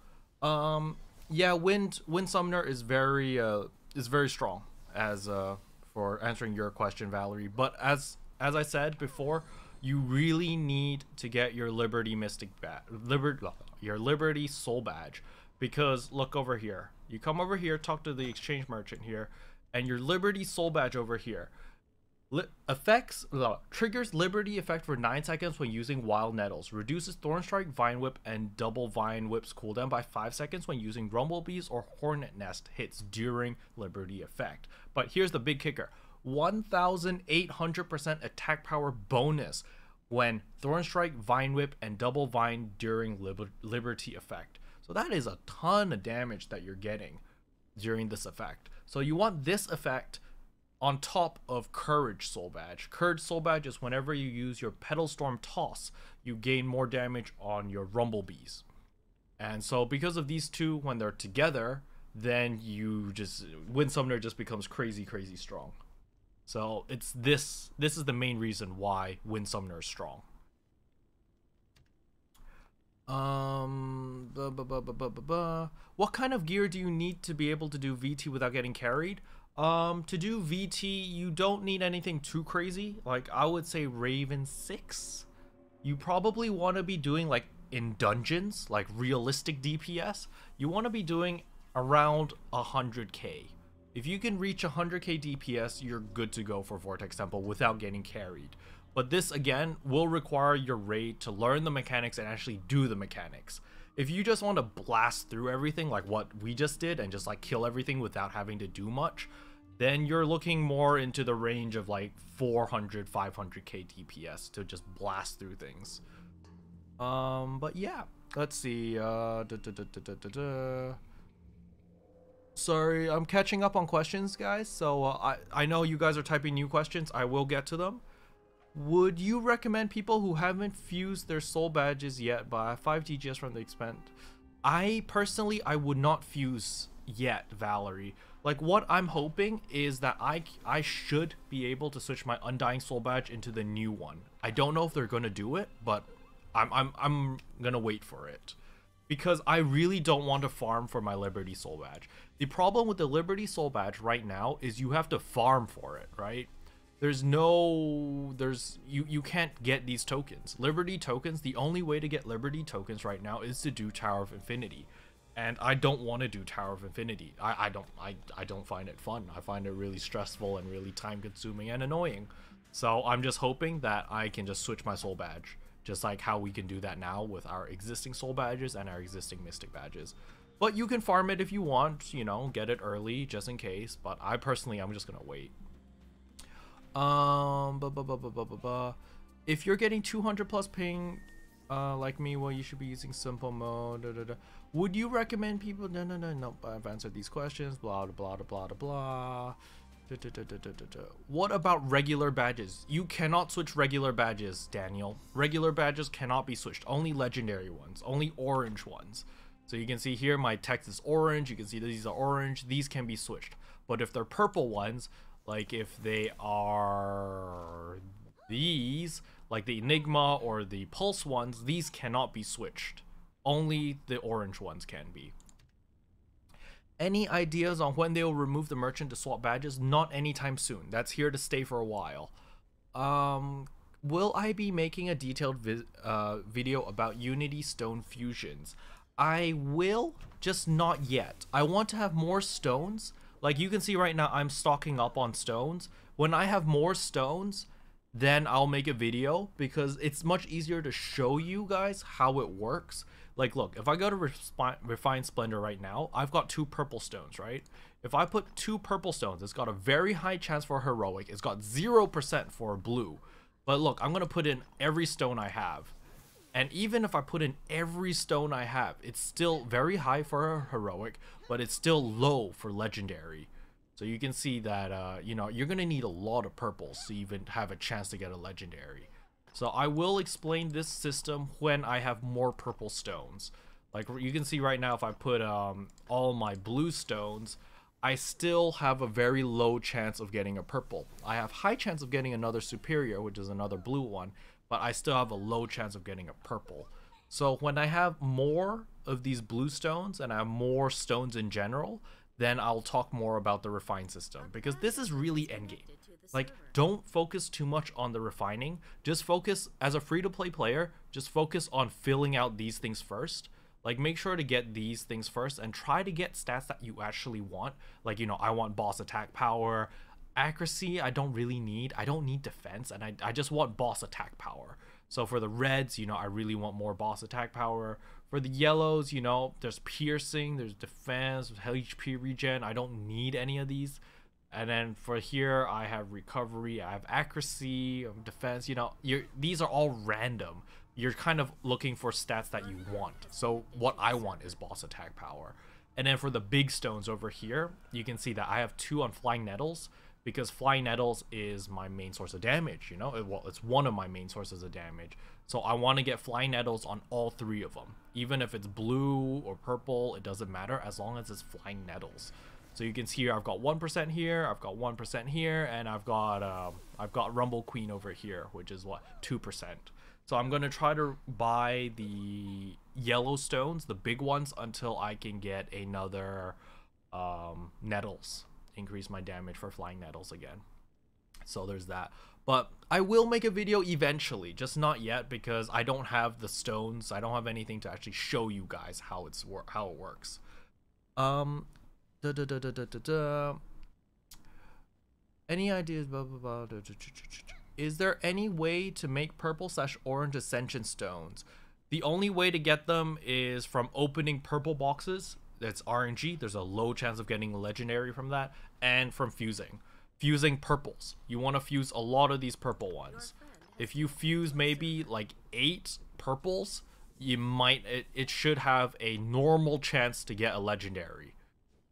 Yeah, Wind Summoner is very strong as for answering your question, Valerie. But as I said before, you really need to get your Liberty Mystic badge, your Liberty Soul Badge, because look over here. You come over here, talk to the exchange merchant here, and your Liberty Soul Badge over here. Triggers Liberty effect for 9 seconds when using Wild Nettles. Reduces Thorn Strike, Vine Whip, and Double Vine Whip's cooldown by 5 seconds when using Rumblebees or Hornet Nest hits during Liberty effect. But here's the big kicker. 1,800% attack power bonus when Thorn Strike, Vine Whip, and Double Vine during Liberty effect. So that is a ton of damage that you're getting during this effect. So you want this effect on top of Courage Soul Badge. Courage Soul Badge is whenever you use your Petal Storm Toss, you gain more damage on your Rumblebees. And so because of these two, when they're together, then Wind Summoner just becomes crazy, crazy strong. So it's this is the main reason why Wind Summoner is strong. What kind of gear do you need to be able to do VT without getting carried? To do VT, you don't need anything too crazy. Like, I would say Raven 6. You probably want to be doing, like, in dungeons, like realistic DPS, you want to be doing around 100k. If you can reach 100k DPS, you're good to go for Vortex Temple without getting carried. But this, again, will require your raid to learn the mechanics and actually do the mechanics. If you just want to blast through everything like what we just did and just like kill everything without having to do much, then you're looking more into the range of like 400, 500k DPS to just blast through things. But yeah, let's see. Sorry, I'm catching up on questions, guys. So I know you guys are typing new questions. I will get to them. Would you recommend people who haven't fused their soul badges yet buy 5 TGS from the expand? I personally would not fuse yet, Valerie. Like, what I'm hoping is that I should be able to switch my Undying Soul Badge into the new one. I don't know if they're gonna do it, but I'm gonna wait for it. Because I really don't want to farm for my Liberty Soul Badge. The problem with the Liberty Soul Badge right now is you have to farm for it, right? You can't get these tokens. Liberty tokens, the only way to get Liberty tokens right now is to do Tower of Infinity. And I don't want to do Tower of Infinity. I don't find it fun. I find it really stressful and really time consuming and annoying. So I'm just hoping that I can just switch my soul badge. Just like how we can do that now with our existing soul badges and our existing mystic badges. But you can farm it if you want, you know, get it early just in case. But I'm just gonna wait. If you're getting 200 plus ping Like me, well, you should be using simple mode. Da, da, da. Would you recommend people? No, no, no, no. I've answered these questions. Blah, blah, blah, blah, blah, blah. Da, da, da, da, da, da, da. What about regular badges? You cannot switch regular badges, Daniel. Regular badges cannot be switched. Only legendary ones. Only orange ones. So you can see here, my text is orange. You can see these are orange. These can be switched. But if they're purple ones, like if they are these, like the Enigma or the Pulse ones, these cannot be switched. Only the orange ones can be. Any ideas on when they will remove the merchant to swap badges? Not anytime soon. That's here to stay for a while. Will I be making a detailed video about Unity Stone fusions? I will, just not yet. I want to have more stones. Like you can see right now, I'm stocking up on stones. When I have more stones, then I'll make a video, because it's much easier to show you guys how it works. Like look, if I go to Refine Splendor right now, I've got 2 purple stones, right? If I put 2 purple stones, it's got a very high chance for heroic. It's got 0% for blue. But look, I'm gonna put in every stone I have. And even if I put in every stone I have, it's still very high for heroic, but it's still low for legendary. So you can see that, you know, you're gonna need a lot of purples to even have a chance to get a legendary. So I will explain this system when I have more purple stones. Like you can see right now, if I put all my blue stones, I still have a very low chance of getting a purple. I have high chance of getting another superior, which is another blue one, but I still have a low chance of getting a purple. So when I have more of these blue stones and I have more stones in general, then I'll talk more about the refine system, because this is really endgame. Like, don't focus too much on the refining. Just focus, as a free-to-play player, just focus on filling out these things first. Like, make sure to get these things first and try to get stats that you actually want. Like, you know, I want boss attack power. Accuracy, I don't really need. I don't need defense, and I just want boss attack power. So for the reds, you know, I really want more boss attack power. For the yellows, you know, there's piercing, there's defense, HP regen. I don't need any of these. And then for here, I have recovery, I have accuracy, defense. You know, these are all random. You're kind of looking for stats that you want. So what I want is boss attack power. And then for the big stones over here, you can see that I have 2 on flying nettles, because flying nettles is my main source of damage. You know, well, it's one of my main sources of damage. So I want to get flying nettles on all 3 of them. Even if it's blue or purple, it doesn't matter as long as it's flying nettles. So you can see here, I've got 1% here, I've got 1% here, and I've got Rumble Queen over here, which is what, 2%. So I'm gonna try to buy the yellow stones, the big ones, until I can get another nettles, increase my damage for flying nettles again. So there's that. But I will make a video eventually, just not yet, because I don't have the stones. I don't have anything to actually show you guys how it works. Any ideas? Blah, blah, blah. Is there any way to make purple/orange ascension stones? The only way to get them is from opening purple boxes. That's RNG. There's a low chance of getting a legendary from that, and from fusing purples. You want to fuse a lot of these purple ones. If you fuse maybe like 8 purples, you might, it should have a normal chance to get a legendary.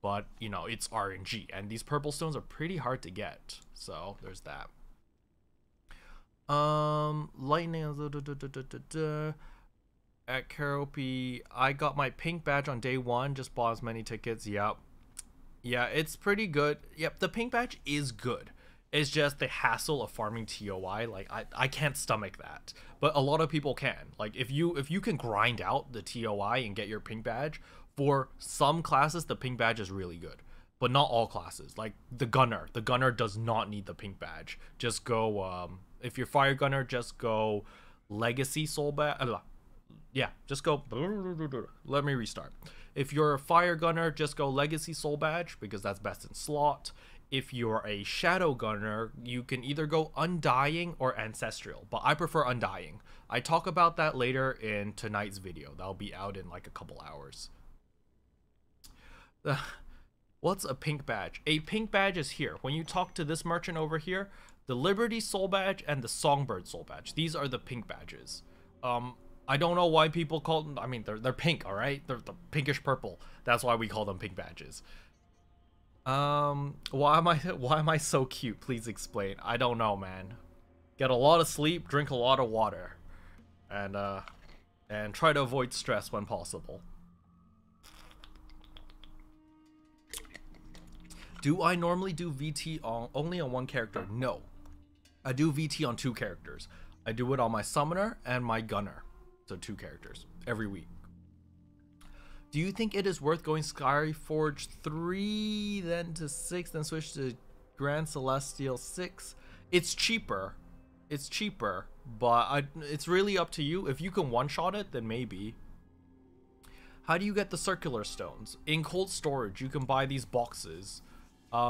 But, you know, it's RNG, and these purple stones are pretty hard to get. So, there's that. Lightning at Karaoke. I got my pink badge on day 1, just bought as many tickets. Yep. Yeah, it's pretty good. Yep, the pink badge is good. It's just the hassle of farming TOI. Like, I can't stomach that. But a lot of people can. Like, if you can grind out the TOI and get your pink badge, for some classes, the pink badge is really good, but not all classes. Like the gunner does not need the pink badge. Just go, if you're fire gunner, just go legacy soul badge. Yeah, just go. Let me restart. If you're a fire gunner, just go legacy soul badge, because that's best in slot. If you're a shadow gunner, you can either go undying or ancestral, but I prefer undying. I talk about that later in tonight's video. That'll be out in like a couple hours. What's a pink badge? A pink badge is here. When you talk to this merchant over here, the Liberty soul badge and the Songbird soul badge. These are the pink badges. I don't know why people call them. I mean, they're pink, all right? They're pinkish purple. That's why we call them pink badges. Why am I so cute? Please explain. I don't know, man. Get a lot of sleep, drink a lot of water, and try to avoid stress when possible. Do I normally do VT only on one character? No. I do VT on 2 characters. I do it on my summoner and my gunner. So 2 characters every week. Do you think it is worth going Skyforge 3, then to 6, then switch to Grand Celestial 6? It's cheaper. It's cheaper, but it's really up to you. If you can one-shot it, then maybe. How do you get the circular stones? In cold storage, you can buy these boxes.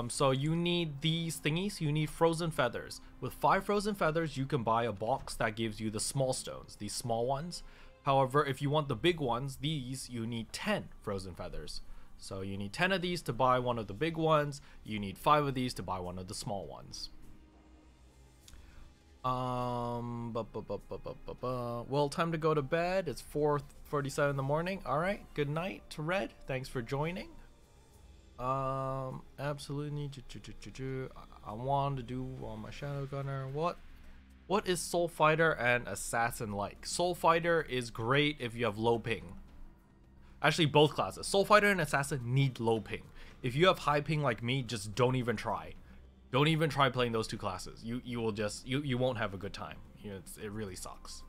So you need these thingies. You need frozen feathers. With 5 frozen feathers, you can buy a box that gives you the small stones, these small ones. However, if you want the big ones, these, you need 10 frozen feathers. So you need 10 of these to buy one of the big ones. You need 5 of these to buy one of the small ones. Well, time to go to bed. It's 4:47 in the morning. All right. Good night to Red. Thanks for joining. Absolutely. I want to do on my Shadow Gunner. What is Soul Fighter and Assassin like? Soul Fighter is great if you have low ping. Actually, both classes. Soul Fighter and Assassin need low ping. If you have high ping like me, just don't even try. Don't even try playing those 2 classes. You will just you won't have a good time. It really sucks.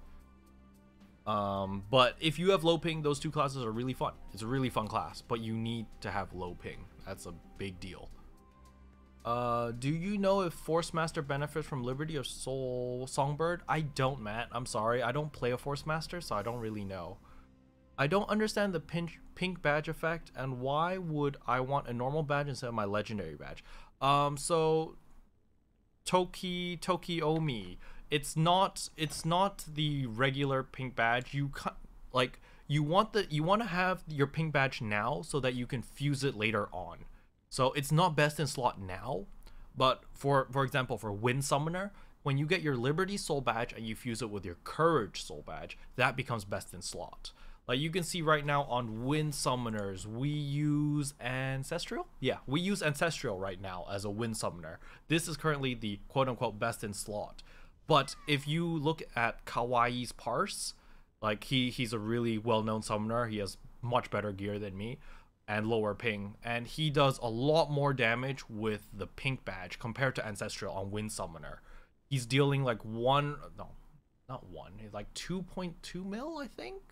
But if you have low ping, those 2 classes are really fun. It's a really fun class, but you need to have low ping. That's a big deal. Do you know if Force Master benefits from Liberty or Soul Songbird? I don't, Matt. I'm sorry. I don't play a Force Master, so I don't really know. I don't understand the pink badge effect, and why would I want a normal badge instead of my legendary badge? So Tokiomi, it's not the regular pink badge. You want to have your pink badge now so that you can fuse it later on. So it's not best in slot now, but for example, for Wind Summoner, when you get your Liberty Soul badge and you fuse it with your Courage Soul badge, that becomes best in slot. Like you can see right now on Wind Summoners, we use Ancestral? Yeah, we use Ancestral right now as a Wind Summoner. This is currently the quote-unquote best in slot. But if you look at Kawaii's Parse, like he's a really well-known summoner. He has much better gear than me and lower ping. And he does a lot more damage with the pink badge compared to Ancestral on Wind Summoner. He's dealing like he's like 2.2 mil, I think?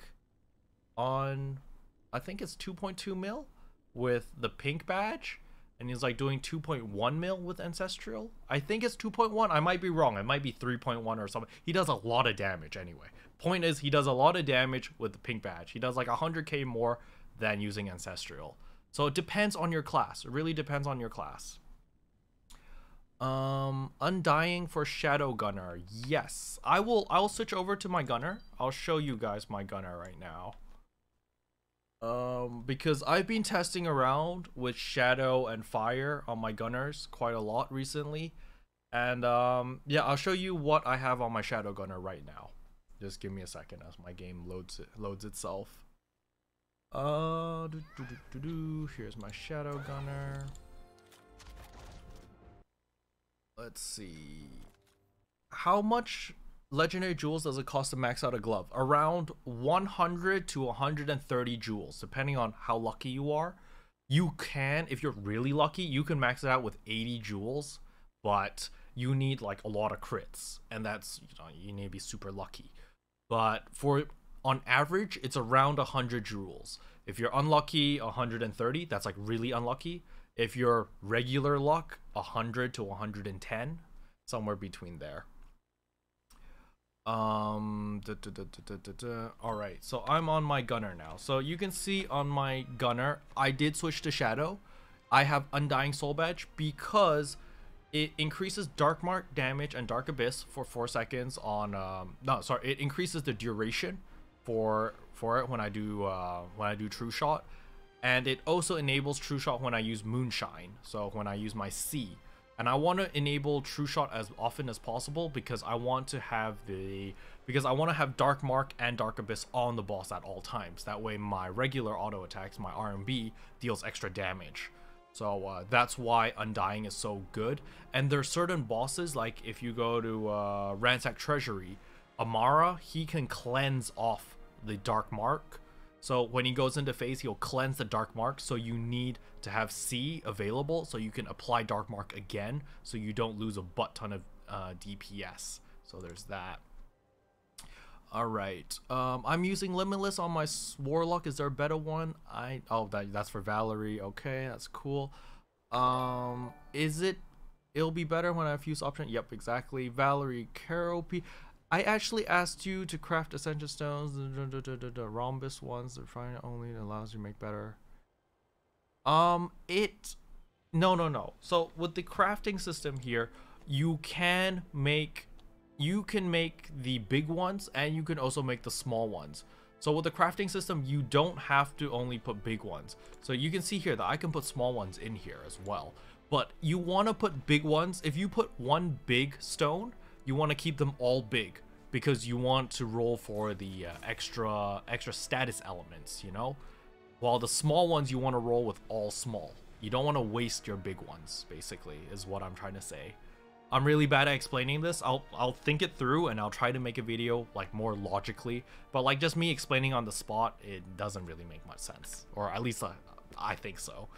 I think it's 2.2 mil with the pink badge, and he's like doing 2.1 mil with Ancestral. I think it's 2.1. I might be wrong. It might be 3.1 or something. He does a lot of damage anyway. Point is, he does a lot of damage with the pink badge. He does like 100k more than using Ancestral. So it depends on your class. It really depends on your class. Undying for Shadow Gunner. Yes, I'll switch over to my gunner. I'll show you guys my gunner right now. Because I've been testing around with Shadow and Fire on my gunners quite a lot recently. And yeah, I'll show you what I have on my Shadow Gunner right now. Just give me a second as my game loads itself. Here's my Shadow Gunner. Let's see. How much legendary jewels does it cost to max out a glove? Around 100 to 130 jewels, depending on how lucky you are. You can, if you're really lucky, you can max it out with 80 jewels, but you need like a lot of crits, and that's, you need to be super lucky. But on average, it's around 100 jewels. If you're unlucky, 130, that's like really unlucky. If you're regular luck, 100 to 110, somewhere between there. Alright, so I'm on my gunner now. So you can see on my gunner, I did switch to Shadow. I have Undying Soul Badge because it increases Dark Mark damage and Dark Abyss for 4 seconds on it increases the duration for it when I do True Shot, and it also enables True Shot when I use Moonshine. So when I use my C. And I want to enable True Shot as often as possible because I want to have Dark Mark and Dark Abyss on the boss at all times. That way my regular auto attacks, my R&B, deals extra damage. So that's why Undying is so good. And there's certain bosses, like if you go to Ransack Treasury, Amara, he can cleanse off the Dark Mark. So when he goes into phase, he'll cleanse the Dark Mark. So you need to have C available so you can apply Dark Mark again, so you don't lose a butt ton of DPS. So there's that. All right, I'm using Limitless on my Warlock. Is there a better one? That's for Valerie. Okay, that's cool. It'll be better when I have fuse option. Yep, exactly. Valerie Carope. I actually asked you to craft Ascension Stones, the Rhombus ones. They're fine only. It allows you to make better. No. So with the crafting system here, you can make the big ones and you can also make the small ones. So with the crafting system, you don't have to only put big ones. So you can see here that I can put small ones in here as well. But you want to put big ones. If you put one big stone, you want to keep them all big because you want to roll for the extra status elements, you know? While the small ones you want to roll with all small. You don't want to waste your big ones, basically, is what I'm trying to say. I'm really bad at explaining this. I'll think it through and I'll try to make a video like more logically, but like just me explaining on the spot, it doesn't really make much sense, or at least I think so.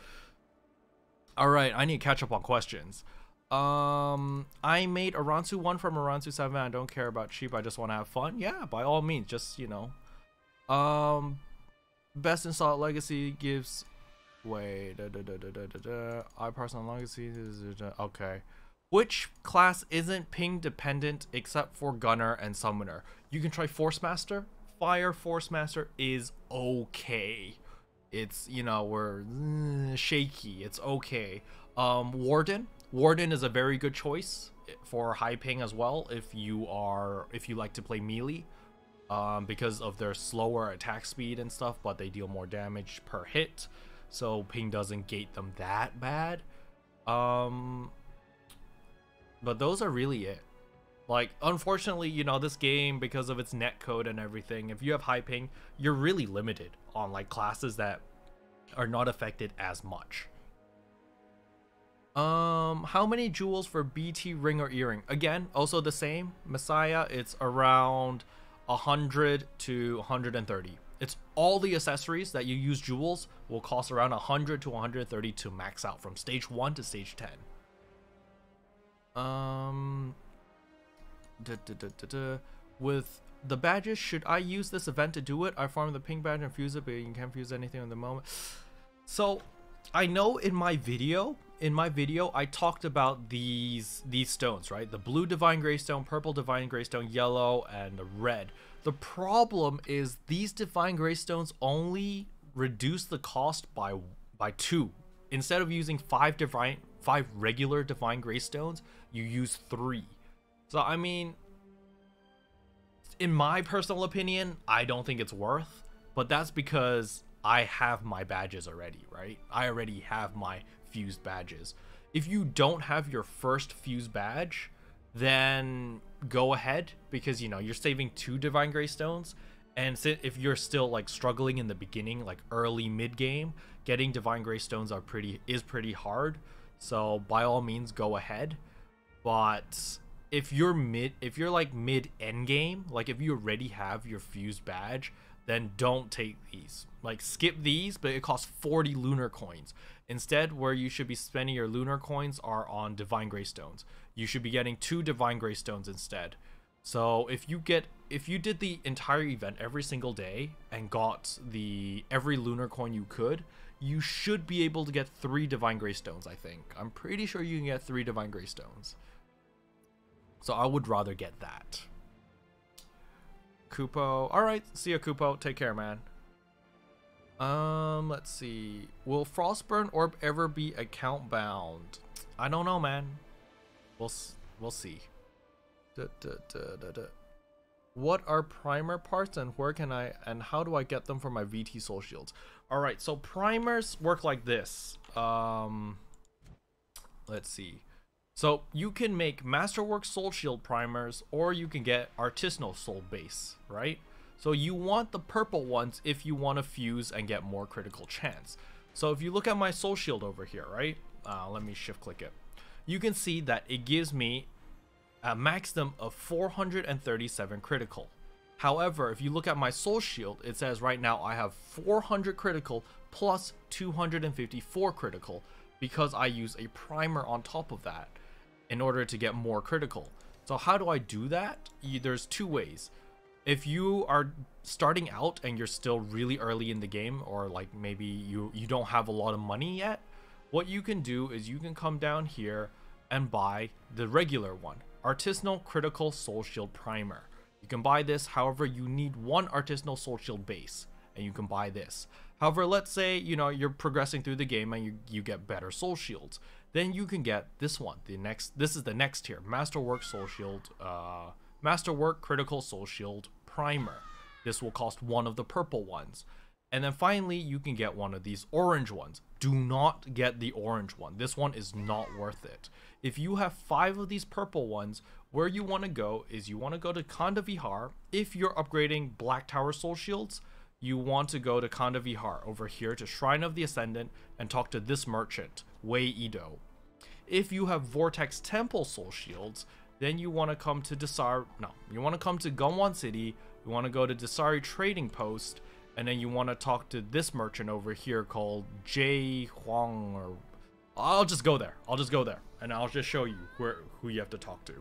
All right, I need to catch up on questions. I made Aransu 1 from Aransu 7. I don't care about cheap. I just want to have fun. Yeah, by all means, just, you know. Best in Solid Legacy gives. Wait. I personal legacy. Okay. Which class isn't ping dependent except for Gunner and Summoner? You can try Force Master. Fire Force Master is okay. It's, you know, we're shaky. It's okay. Warden is a very good choice for high ping as well if you like to play melee, because of their slower attack speed and stuff, but they deal more damage per hit, so ping doesn't gate them that bad. But those are really it. Like, unfortunately, you know, this game, because of its netcode and everything, if you have high ping, you're really limited on like classes that are not affected as much. How many jewels for BT ring or earring? Again, also the same. Messiah, it's around 100 to 130. It's all the accessories that you use jewels will cost around 100 to 130 to max out from stage 1 to stage 10. With the badges, should I use this event to do it? I farm the pink badge and fuse it, but you can't fuse anything in the moment. So I know in my video I talked about these stones, right? The blue divine greystone, purple divine greystone, yellow, and the red. The problem is these divine greystones only reduce the cost by 2. Instead of using 5 regular divine greystones, you use 3. So I mean, in my personal opinion, I don't think it's worth, but that's because I have my badges already, right? I already have my fused badges. If you don't have your first fused badge, then go ahead, because you know you're saving 2 divine greystones, and if you're still like struggling in the beginning, like early mid game, getting divine greystones is pretty hard. So by all means, go ahead. But if you're like mid end game, like if you already have your fused badge, then don't take these. Like skip these, but it costs 40 lunar coins. Instead, where you should be spending your lunar coins are on divine greystones. You should be getting 2 divine greystones instead. So if you did the entire event every single day and got every lunar coin you could, you should be able to get 3 divine greystones, I think. I'm pretty sure you can get 3 divine greystones. So I would rather get that. Kupo. Alright, see ya, Kupo. Take care, man. Let's see. Will Frostburn Orb ever be account bound? I don't know, man. We'll see. What are primer parts and how do I get them for my VT soul shields? Alright, so primers work like this. Let's see. So you can make Masterwork Soul Shield primers, or you can get Artisanal Soul Base, right? So you want the purple ones if you want to fuse and get more critical chance. So if you look at my Soul Shield over here, right? Let me shift click it. You can see that it gives me a maximum of 437 critical. However, if you look at my Soul Shield, it says right now I have 400 critical plus 254 critical because I use a primer on top of that in order to get more critical. So how do I do that? There's two ways. If you are starting out and you're still really early in the game, or like maybe you don't have a lot of money yet, what you can do is you can come down here and buy the regular one, Artisanal Critical Soul Shield Primer. You can buy this. However, you need one Artisanal Soul Shield base, and you can buy this. However, let's say you're progressing through the game and you get better soul shields, then you can get this one. This is the next tier, Masterwork Soul Shield, Masterwork Critical Soul Shield Primer. This will cost one of the purple ones. And then finally, you can get one of these orange ones. Do not get the orange one. This one is not worth it. If you have 5 of these purple ones, where you want to go is you want to go to Kanda Vihar. If you're upgrading Black Tower Soul Shields, you want to go to Kanda Vihar over here to Shrine of the Ascendant and talk to this merchant, Wei Ido. If you have Vortex Temple Soul Shields, then you want to come to you want to come to Gangwon City, you want to go to Desari Trading Post, and then you want to talk to this merchant over here called Jay Huang, or I'll just go there, and I'll just show you who you have to talk to.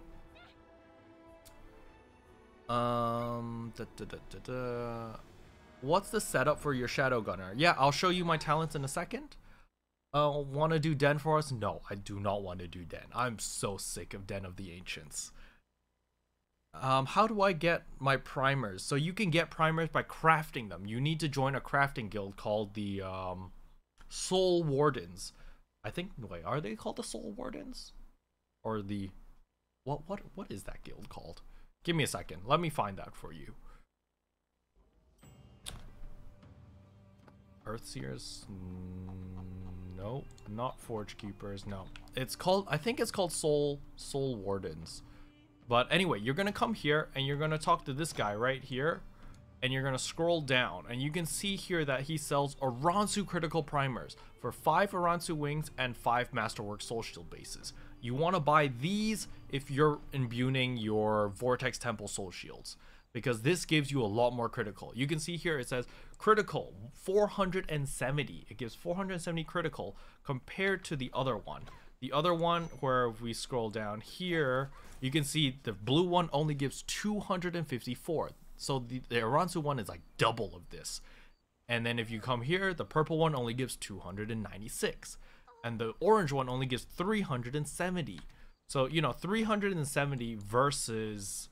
What's the setup for your Shadow Gunner? Yeah, I'll show you my talents in a second. Want to do Den for us? No, I do not want to do Den. I'm so sick of Den of the Ancients. How do I get my primers? So you can get primers by crafting them. You need to join a crafting guild called the Soul Wardens. I think, wait, are they called the Soul Wardens? Or the what is that guild called? Give me a second. Let me find that for you. Earthseers? No, not Forge Keepers. No, it's called, I think it's called Soul Wardens. But anyway, you're gonna come here and you're gonna talk to this guy right here, and you're gonna scroll down, and you can see here that he sells Aransu critical primers for 5 Aransu wings and 5 Masterwork Soul Shield bases. You want to buy these if you're imbuing your Vortex Temple Soul Shields, because this gives you a lot more critical. You can see here it says critical 470. It gives 470 critical compared to the other one. The other one, where if we scroll down here, you can see the blue one only gives 254. So the Aransu one is like double of this. And then if you come here, the purple one only gives 296. And the orange one only gives 370. So, 370 versus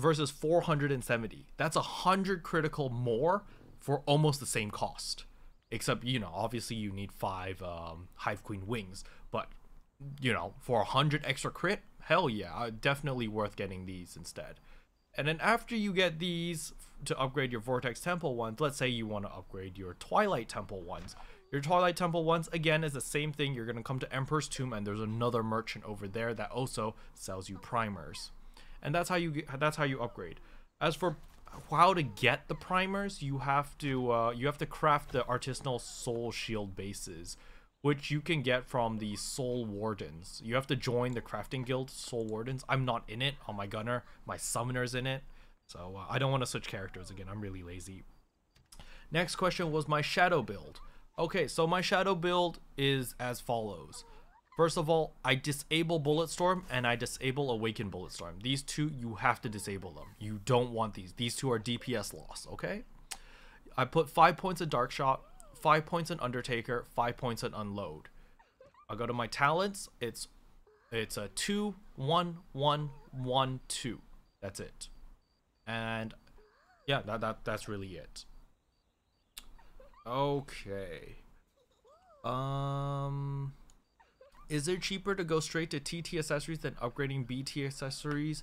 470. That's 100 critical more for almost the same cost. Except, obviously you need 5 Hive Queen wings. But, for 100 extra crit, hell yeah, definitely worth getting these instead. And then after you get these to upgrade your Vortex Temple ones, let's say you want to upgrade your Twilight Temple ones. Your Twilight Temple ones, again, is the same thing. You're going to come to Emperor's Tomb, and there's another merchant over there that also sells you primers. And that's how you upgrade. As for how to get the primers, you have to craft the Artisanal Soul Shield bases, which you can get from the Soul Wardens. You have to join the crafting guild, Soul Wardens. I'm not in it on my gunner. My summoner's in it. So I don't want to switch characters again. I'm really lazy. Next question was my shadow build. Okay, so my shadow build is as follows. First of all, I disable Bulletstorm and I disable Awaken Bulletstorm. These two, you have to disable them. You don't want these. These two are DPS loss, okay? I put 5 points in Dark Shot, 5 points in Undertaker, 5 points in Unload. I go to my talents. It's a 2, 1, 1, 1, 2. That's it. And yeah, that's really it. Okay. Is it cheaper to go straight to TT accessories than upgrading BT accessories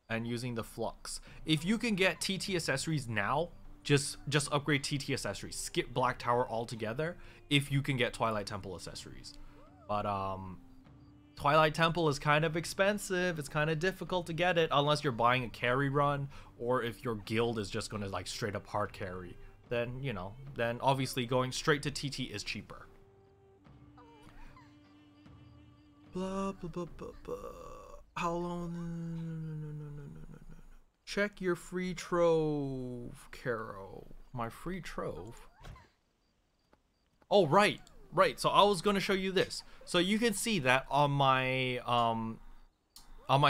and using the flux? If you can get TT accessories now, just upgrade TT accessories. Skip Black Tower altogether if you can get Twilight Temple accessories. But Twilight Temple is kind of expensive. It's kind of difficult to get it unless you're buying a carry run, or if your guild is just going to like straight up hard carry. Then, you know, then obviously going straight to TT is cheaper. Blah, blah, blah, blah, blah. How long? No. Check your free trove, Caro. My free trove? Oh, right. So I was going to show you this. So you can see that on my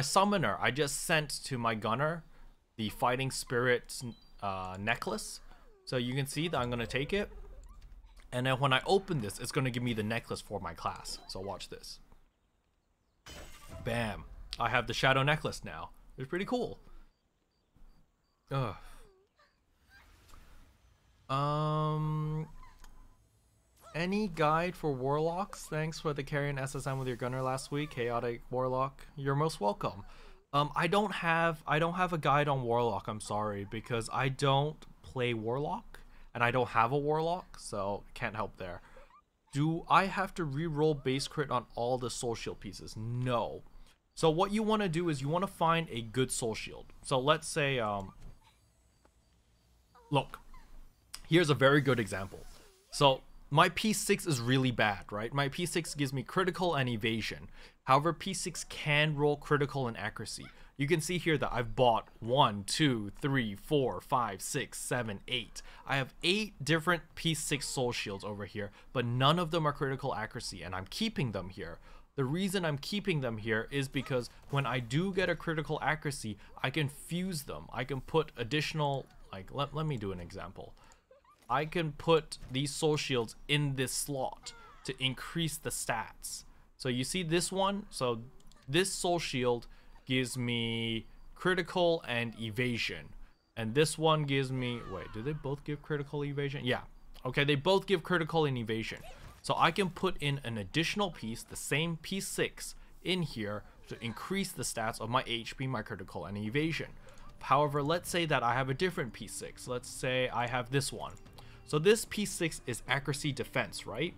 summoner, I just sent to my gunner the Fighting Spirit necklace. So you can see that I'm going to take it. And then when I open this, it's going to give me the necklace for my class. So watch this. Bam. I have the shadow necklace now. It's pretty cool. Ugh. Any guide for warlocks? Thanks for the carry and SSM with your gunner last week, chaotic warlock. You're most welcome. I don't have a guide on warlock. I'm sorry, because I don't play warlock and I don't have a warlock, so can't help there. Do I have to re-roll base crit on all the soul shield pieces? No. So what you want to do is you want to find a good soul shield. So let's say look, here's a very good example. So my P6 is really bad, right? My P6 gives me critical and evasion. However, P6 can roll critical and accuracy. You can see here that I've bought 1, 2, 3, 4, 5, 6, 7, 8. I have 8 different P6 soul shields over here, but none of them are critical accuracy, and I'm keeping them here. The reason I'm keeping them here is because when I do get a critical accuracy, I can fuse them. I can put additional, like, let me do an example. I can put these soul shields in this slot to increase the stats. So you see this one? So this soul shield gives me critical and evasion. And this one gives me, wait, do they both give critical evasion? Yeah. Okay, they both give critical and evasion. So I can put in an additional piece, the same P6 in here to increase the stats of my HP, my critical and evasion. However, let's say that I have a different P6. Let's say I have this one. So this P6 is accuracy defense, right?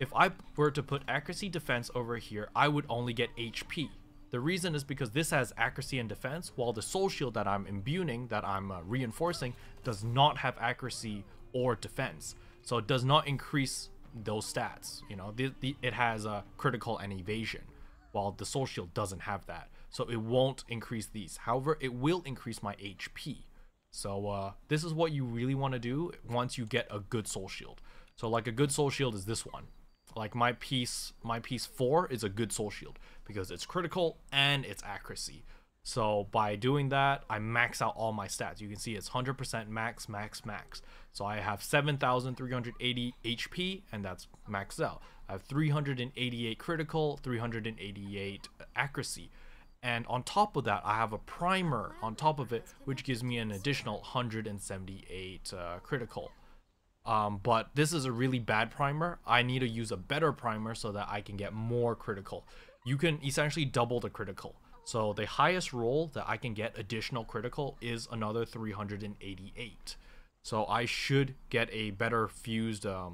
If I were to put accuracy defense over here, I would only get HP. The reason is because this has accuracy and defense, while the soul shield that I'm imbuing, that I'm reinforcing, does not have accuracy or defense. So it does not increase those stats. You know, it has a critical and evasion, while the soul shield doesn't have that. So it won't increase these. However, it will increase my HP. So this is what you really want to do once you get a good soul shield. So like a good soul shield is this one. Like my piece 4 is a good soul shield because it's critical and it's accuracy. So by doing that, I max out all my stats. You can see it's 100% max. So I have 7,380 HP, and that's maxed out. I have 388 critical, 388 accuracy. And on top of that, I have a primer on top of it, which gives me an additional 178 critical. But this is a really bad primer. I need to use a better primer so that I can get more critical. You can essentially double the critical. So the highest roll that I can get additional critical is another 388. So I should get a better fused, a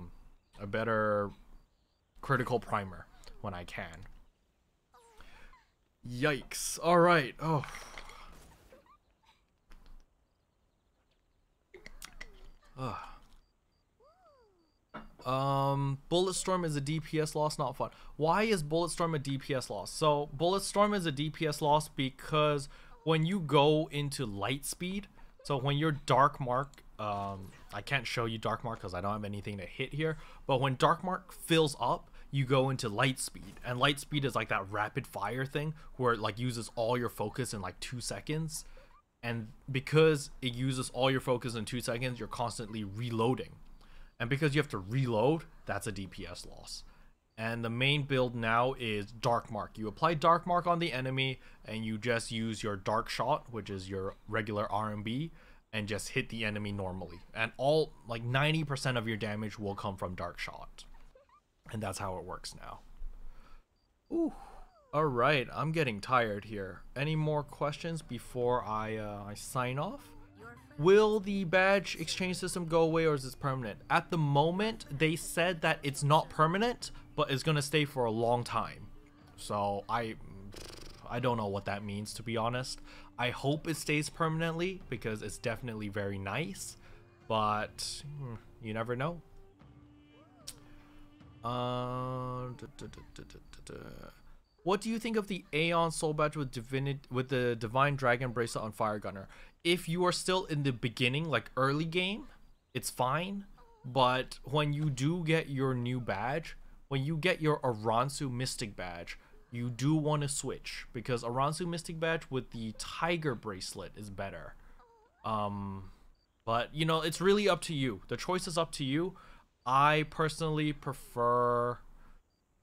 better critical primer when I can. Yikes. Alright. Oh. Bulletstorm is a DPS loss, not fun. Why is Bulletstorm a DPS loss? So Bulletstorm is a DPS loss because when you go into light speed, so when you're Dark Mark, I can't show you Dark Mark because I don't have anything to hit here, but when Dark Mark fills up, you go into light speed, and light speed is like that rapid fire thing where it like uses all your focus in like 2 seconds, and because it uses all your focus in 2 seconds, you're constantly reloading, and because you have to reload, that's a DPS loss. And the main build now is Dark Mark. You apply Dark Mark on the enemy and you just use your Dark Shot, which is your regular RMB, and just hit the enemy normally, and all like 90% of your damage will come from Dark Shot. And that's how it works now. Ooh. Alright, I'm getting tired here. Any more questions before I sign off? Will the badge exchange system go away, or is this permanent? At the moment, they said that it's not permanent, but it's going to stay for a long time. So I don't know what that means, to be honest. I hope it stays permanently because it's definitely very nice, but you never know. What do you think of the Aeon Soul Badge with the Divine Dragon Bracelet on Fire Gunner? If you are still in the beginning, like early game, it's fine. But when you do get your new badge, when you get your Aransu Mystic Badge, you do want to switch, because Aransu Mystic Badge with the Tiger Bracelet is better. But you know, it's really up to you. The choice is up to you. I personally prefer...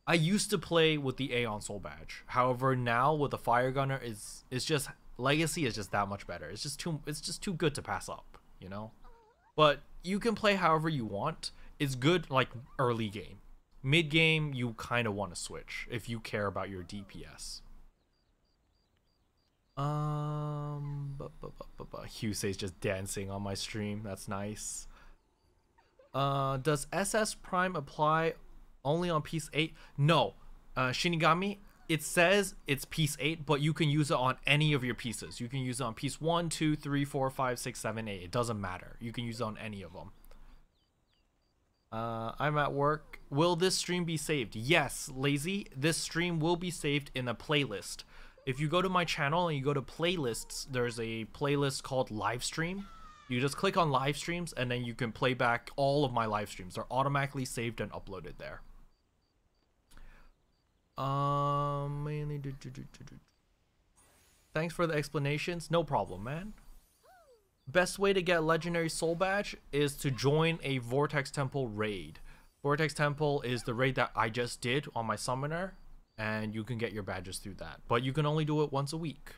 I used to play with the Aeon Soul Badge. However, now with the Fire Gunner, it's just... Legacy is just that much better. It's just too good to pass up, you know? But you can play however you want. It's good, like, early game. Mid game, you kind of want to switch if you care about your DPS. Husei's just dancing on my stream. That's nice. Does SS Prime apply only on piece 8? No. Shinigami, it says it's piece 8, but you can use it on any of your pieces. You can use it on piece 1, 2, 3, 4, 5, 6, 7, 8. It doesn't matter. You can use it on any of them. I'm at work. Will this stream be saved? Yes, Lazy. This stream will be saved in a playlist. If you go to my channel and you go to playlists, there's a playlist called live stream. You just click on live streams and then you can play back all of my live streams. They're automatically saved and uploaded there. Thanks for the explanations. No problem, man. Best way to get Legendary Soul Badge is to join a Vortex Temple raid. Vortex Temple is the raid that I just did on my summoner, and you can get your badges through that. But you can only do it once a week.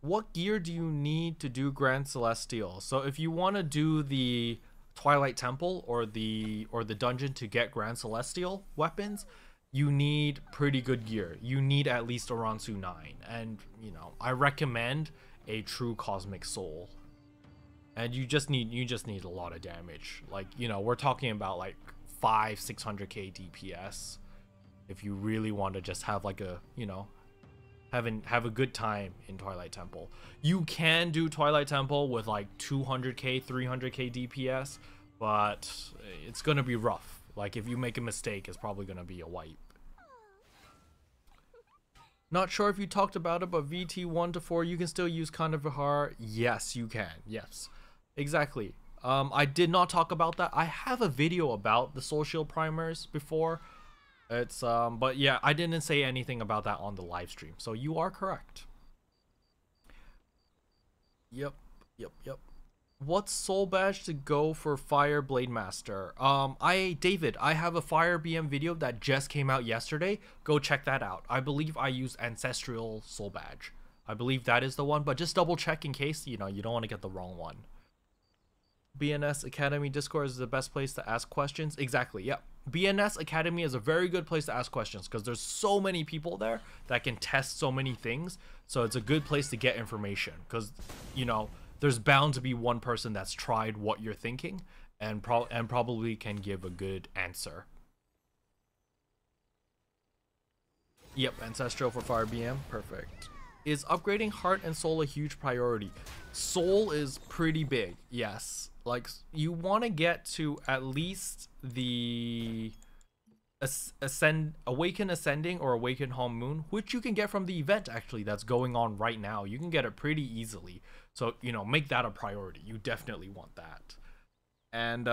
What gear do you need to do Grand Celestial? So if you want to do the Twilight Temple or the dungeon to get Grand Celestial weapons, you need pretty good gear. You need at least Aransu 9, and you know, I recommend a true Cosmic Soul. And you just need a lot of damage. Like, you know, we're talking about like 500-600k DPS if you really want to just have like a, you know, have a good time in Twilight Temple. You can do Twilight Temple with like 200k 300k DPS, but it's gonna be rough. Like, if you make a mistake, it's probably gonna be a wipe. Not sure if you talked about it, but VT 1 to 4, you can still use Kandahar. Yes, you can. Yes, exactly. I did not talk about that. I have a video about the Soul Shield primers before. It's but yeah, I didn't say anything about that on the live stream. So you are correct. Yep. What's Soul Badge to go for Fire Blade Master? David, I have a Fire BM video that just came out yesterday. Go check that out. I believe I used Ancestral Soul Badge. I believe that is the one, but just double check in case, you know, you don't want to get the wrong one. BNS Academy Discord is the best place to ask questions. Exactly, yep. BNS Academy is a very good place to ask questions because there's so many people there that can test so many things. So it's a good place to get information because, you know, there's bound to be one person that's tried what you're thinking and probably can give a good answer. Yep, Ancestral for Fire BM, perfect. Is upgrading Heart and Soul a huge priority? Soul is pretty big, yes. Like, you want to get to at least the Awaken Ascending or Awaken Home Moon, which you can get from the event actually that's going on right now. You can get it pretty easily. So, you know, make that a priority. You definitely want that. And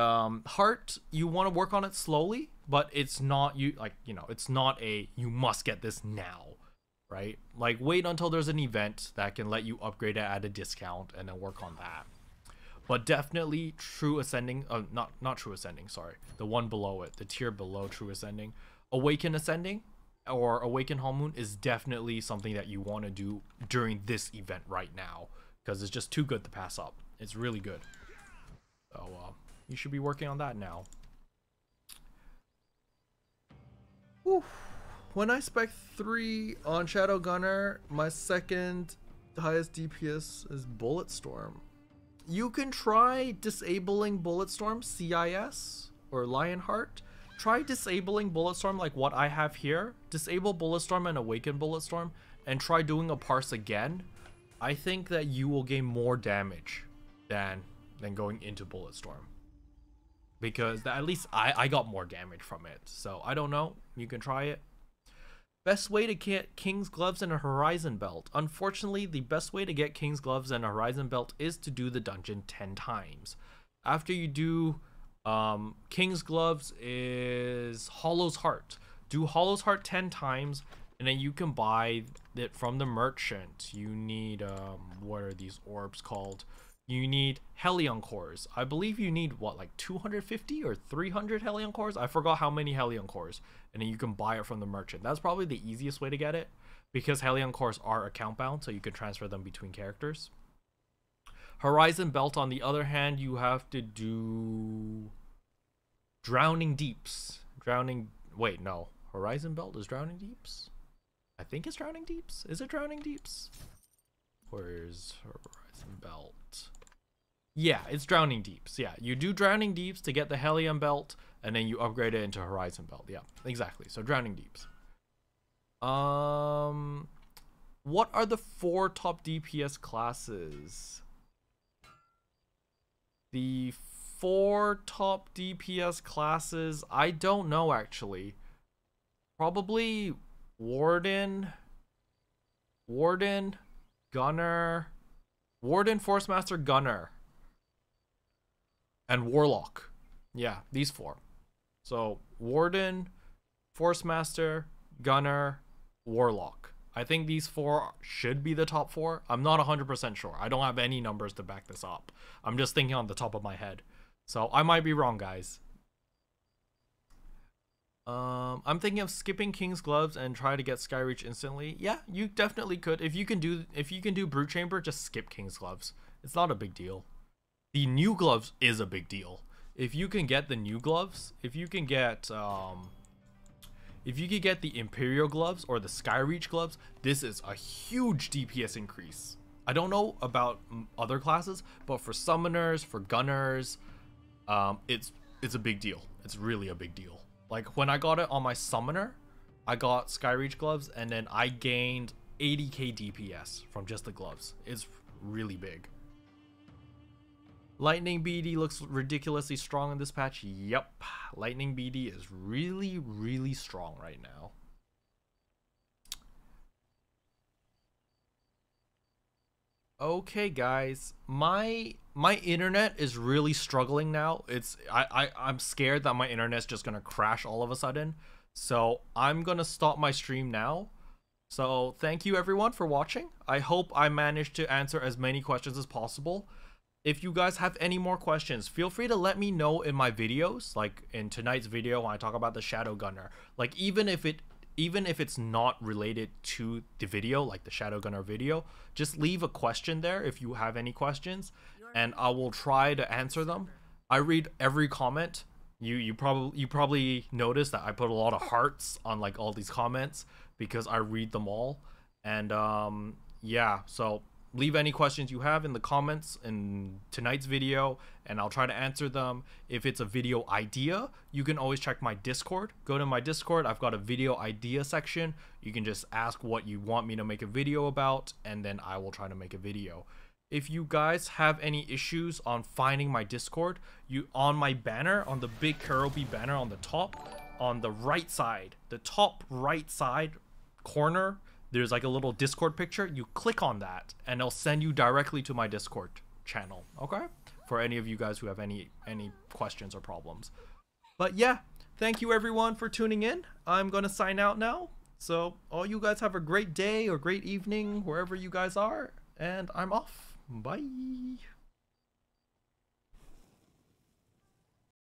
Heart, you want to work on it slowly, but it's not it's not a you must get this now, right? Like, wait until there's an event that can let you upgrade it at a discount and then work on that. But definitely True Ascending, not True Ascending, sorry. The one below it, the tier below True Ascending. Awaken Ascending or Awaken Home Moon is definitely something that you want to do during this event right now. Because it's just too good to pass up. It's really good. So, you should be working on that now. Whew. When I spec 3 on Shadow Gunner, my second highest DPS is Bulletstorm. You can try disabling Bulletstorm CIS or Lionheart. try disabling Bulletstorm like what I have here. Disable Bulletstorm and awaken Bulletstorm, and try doing a parse again. I think that you will gain more damage than going into Bulletstorm. Because at least I got more damage from it. So I don't know. You can try it. Best way to get King's Gloves and a Horizon Belt. Unfortunately, the best way to get King's Gloves and a Horizon Belt is to do the dungeon 10 times. After you do King's Gloves is Hollow's Heart. Do Hollow's Heart 10 times, and then you can buy it from the merchant. You need, what are these orbs called? You need Helion cores. I believe you need, what, like 250 or 300 Helion cores? I forgot how many Helion cores. And then you can buy it from the merchant. That's probably the easiest way to get it, because Helion cores are account bound, so you can transfer them between characters. Horizon Belt, on the other hand, you have to do Drowning Deeps. Wait, no. Horizon Belt is Drowning Deeps? I think it's Drowning Deeps. Is it Drowning Deeps? Where's Horizon Belt? Yeah, it's Drowning Deeps. Yeah, you do Drowning Deeps to get the Helion Belt, and then you upgrade it into Horizon Belt. Yeah, exactly. So Drowning Deeps. What are the 4 top DPS classes? The 4 top DPS classes, I don't know actually. Probably Warden, Gunner, Force Master, Gunner, and Warlock. Yeah, these 4. So Warden, Force Master, Gunner, Warlock. I think these 4 should be the top 4. I'm not 100% sure. I don't have any numbers to back this up. I'm just thinking on the top of my head. So I might be wrong, guys. I'm thinking of skipping King's Gloves and try to get Skyreach instantly. Yeah, you definitely could. If you can do Brute Chamber, just skip King's Gloves. It's not a big deal. The new gloves is a big deal. If you can get the new gloves, if you can get the Imperial gloves or the Skyreach gloves, this is a huge DPS increase. I don't know about other classes, but for summoners, for gunners, it's a big deal. It's really a big deal. Like when I got it on my summoner, I got Skyreach gloves, and then I gained 80k DPS from just the gloves. It's really big. Lightning BD looks ridiculously strong in this patch. Yep, Lightning BD is really, really strong right now. Okay, guys, my internet is really struggling now. I'm scared that my internet's just gonna crash all of a sudden. So I'm gonna stop my stream now. So thank you everyone for watching. I hope I managed to answer as many questions as possible. If you guys have any more questions, feel free to let me know in my videos, like in tonight's video when I talk about the Shadow Gunner. Like even if it's not related to the video, like the Shadow Gunner video, just leave a question there if you have any questions, and I will try to answer them. I read every comment. You probably noticed that I put a lot of hearts on like all these comments because I read them all. And yeah, so leave any questions you have in the comments in tonight's video, and I'll try to answer them. If it's a video idea, you can always check my Discord. Go to my Discord. I've got a video idea section. You can just ask what you want me to make a video about, and then I will try to make a video. If you guys have any issues on finding my Discord, on my banner, on the big Karobi banner on the top, on the right side, the top right side corner, there's like a little Discord picture. You click on that and it'll send you directly to my Discord channel, okay? For any of you guys who have any questions or problems. But yeah, thank you everyone for tuning in. I'm gonna sign out now. So all you guys have a great day or great evening wherever you guys are, and I'm off. Bye.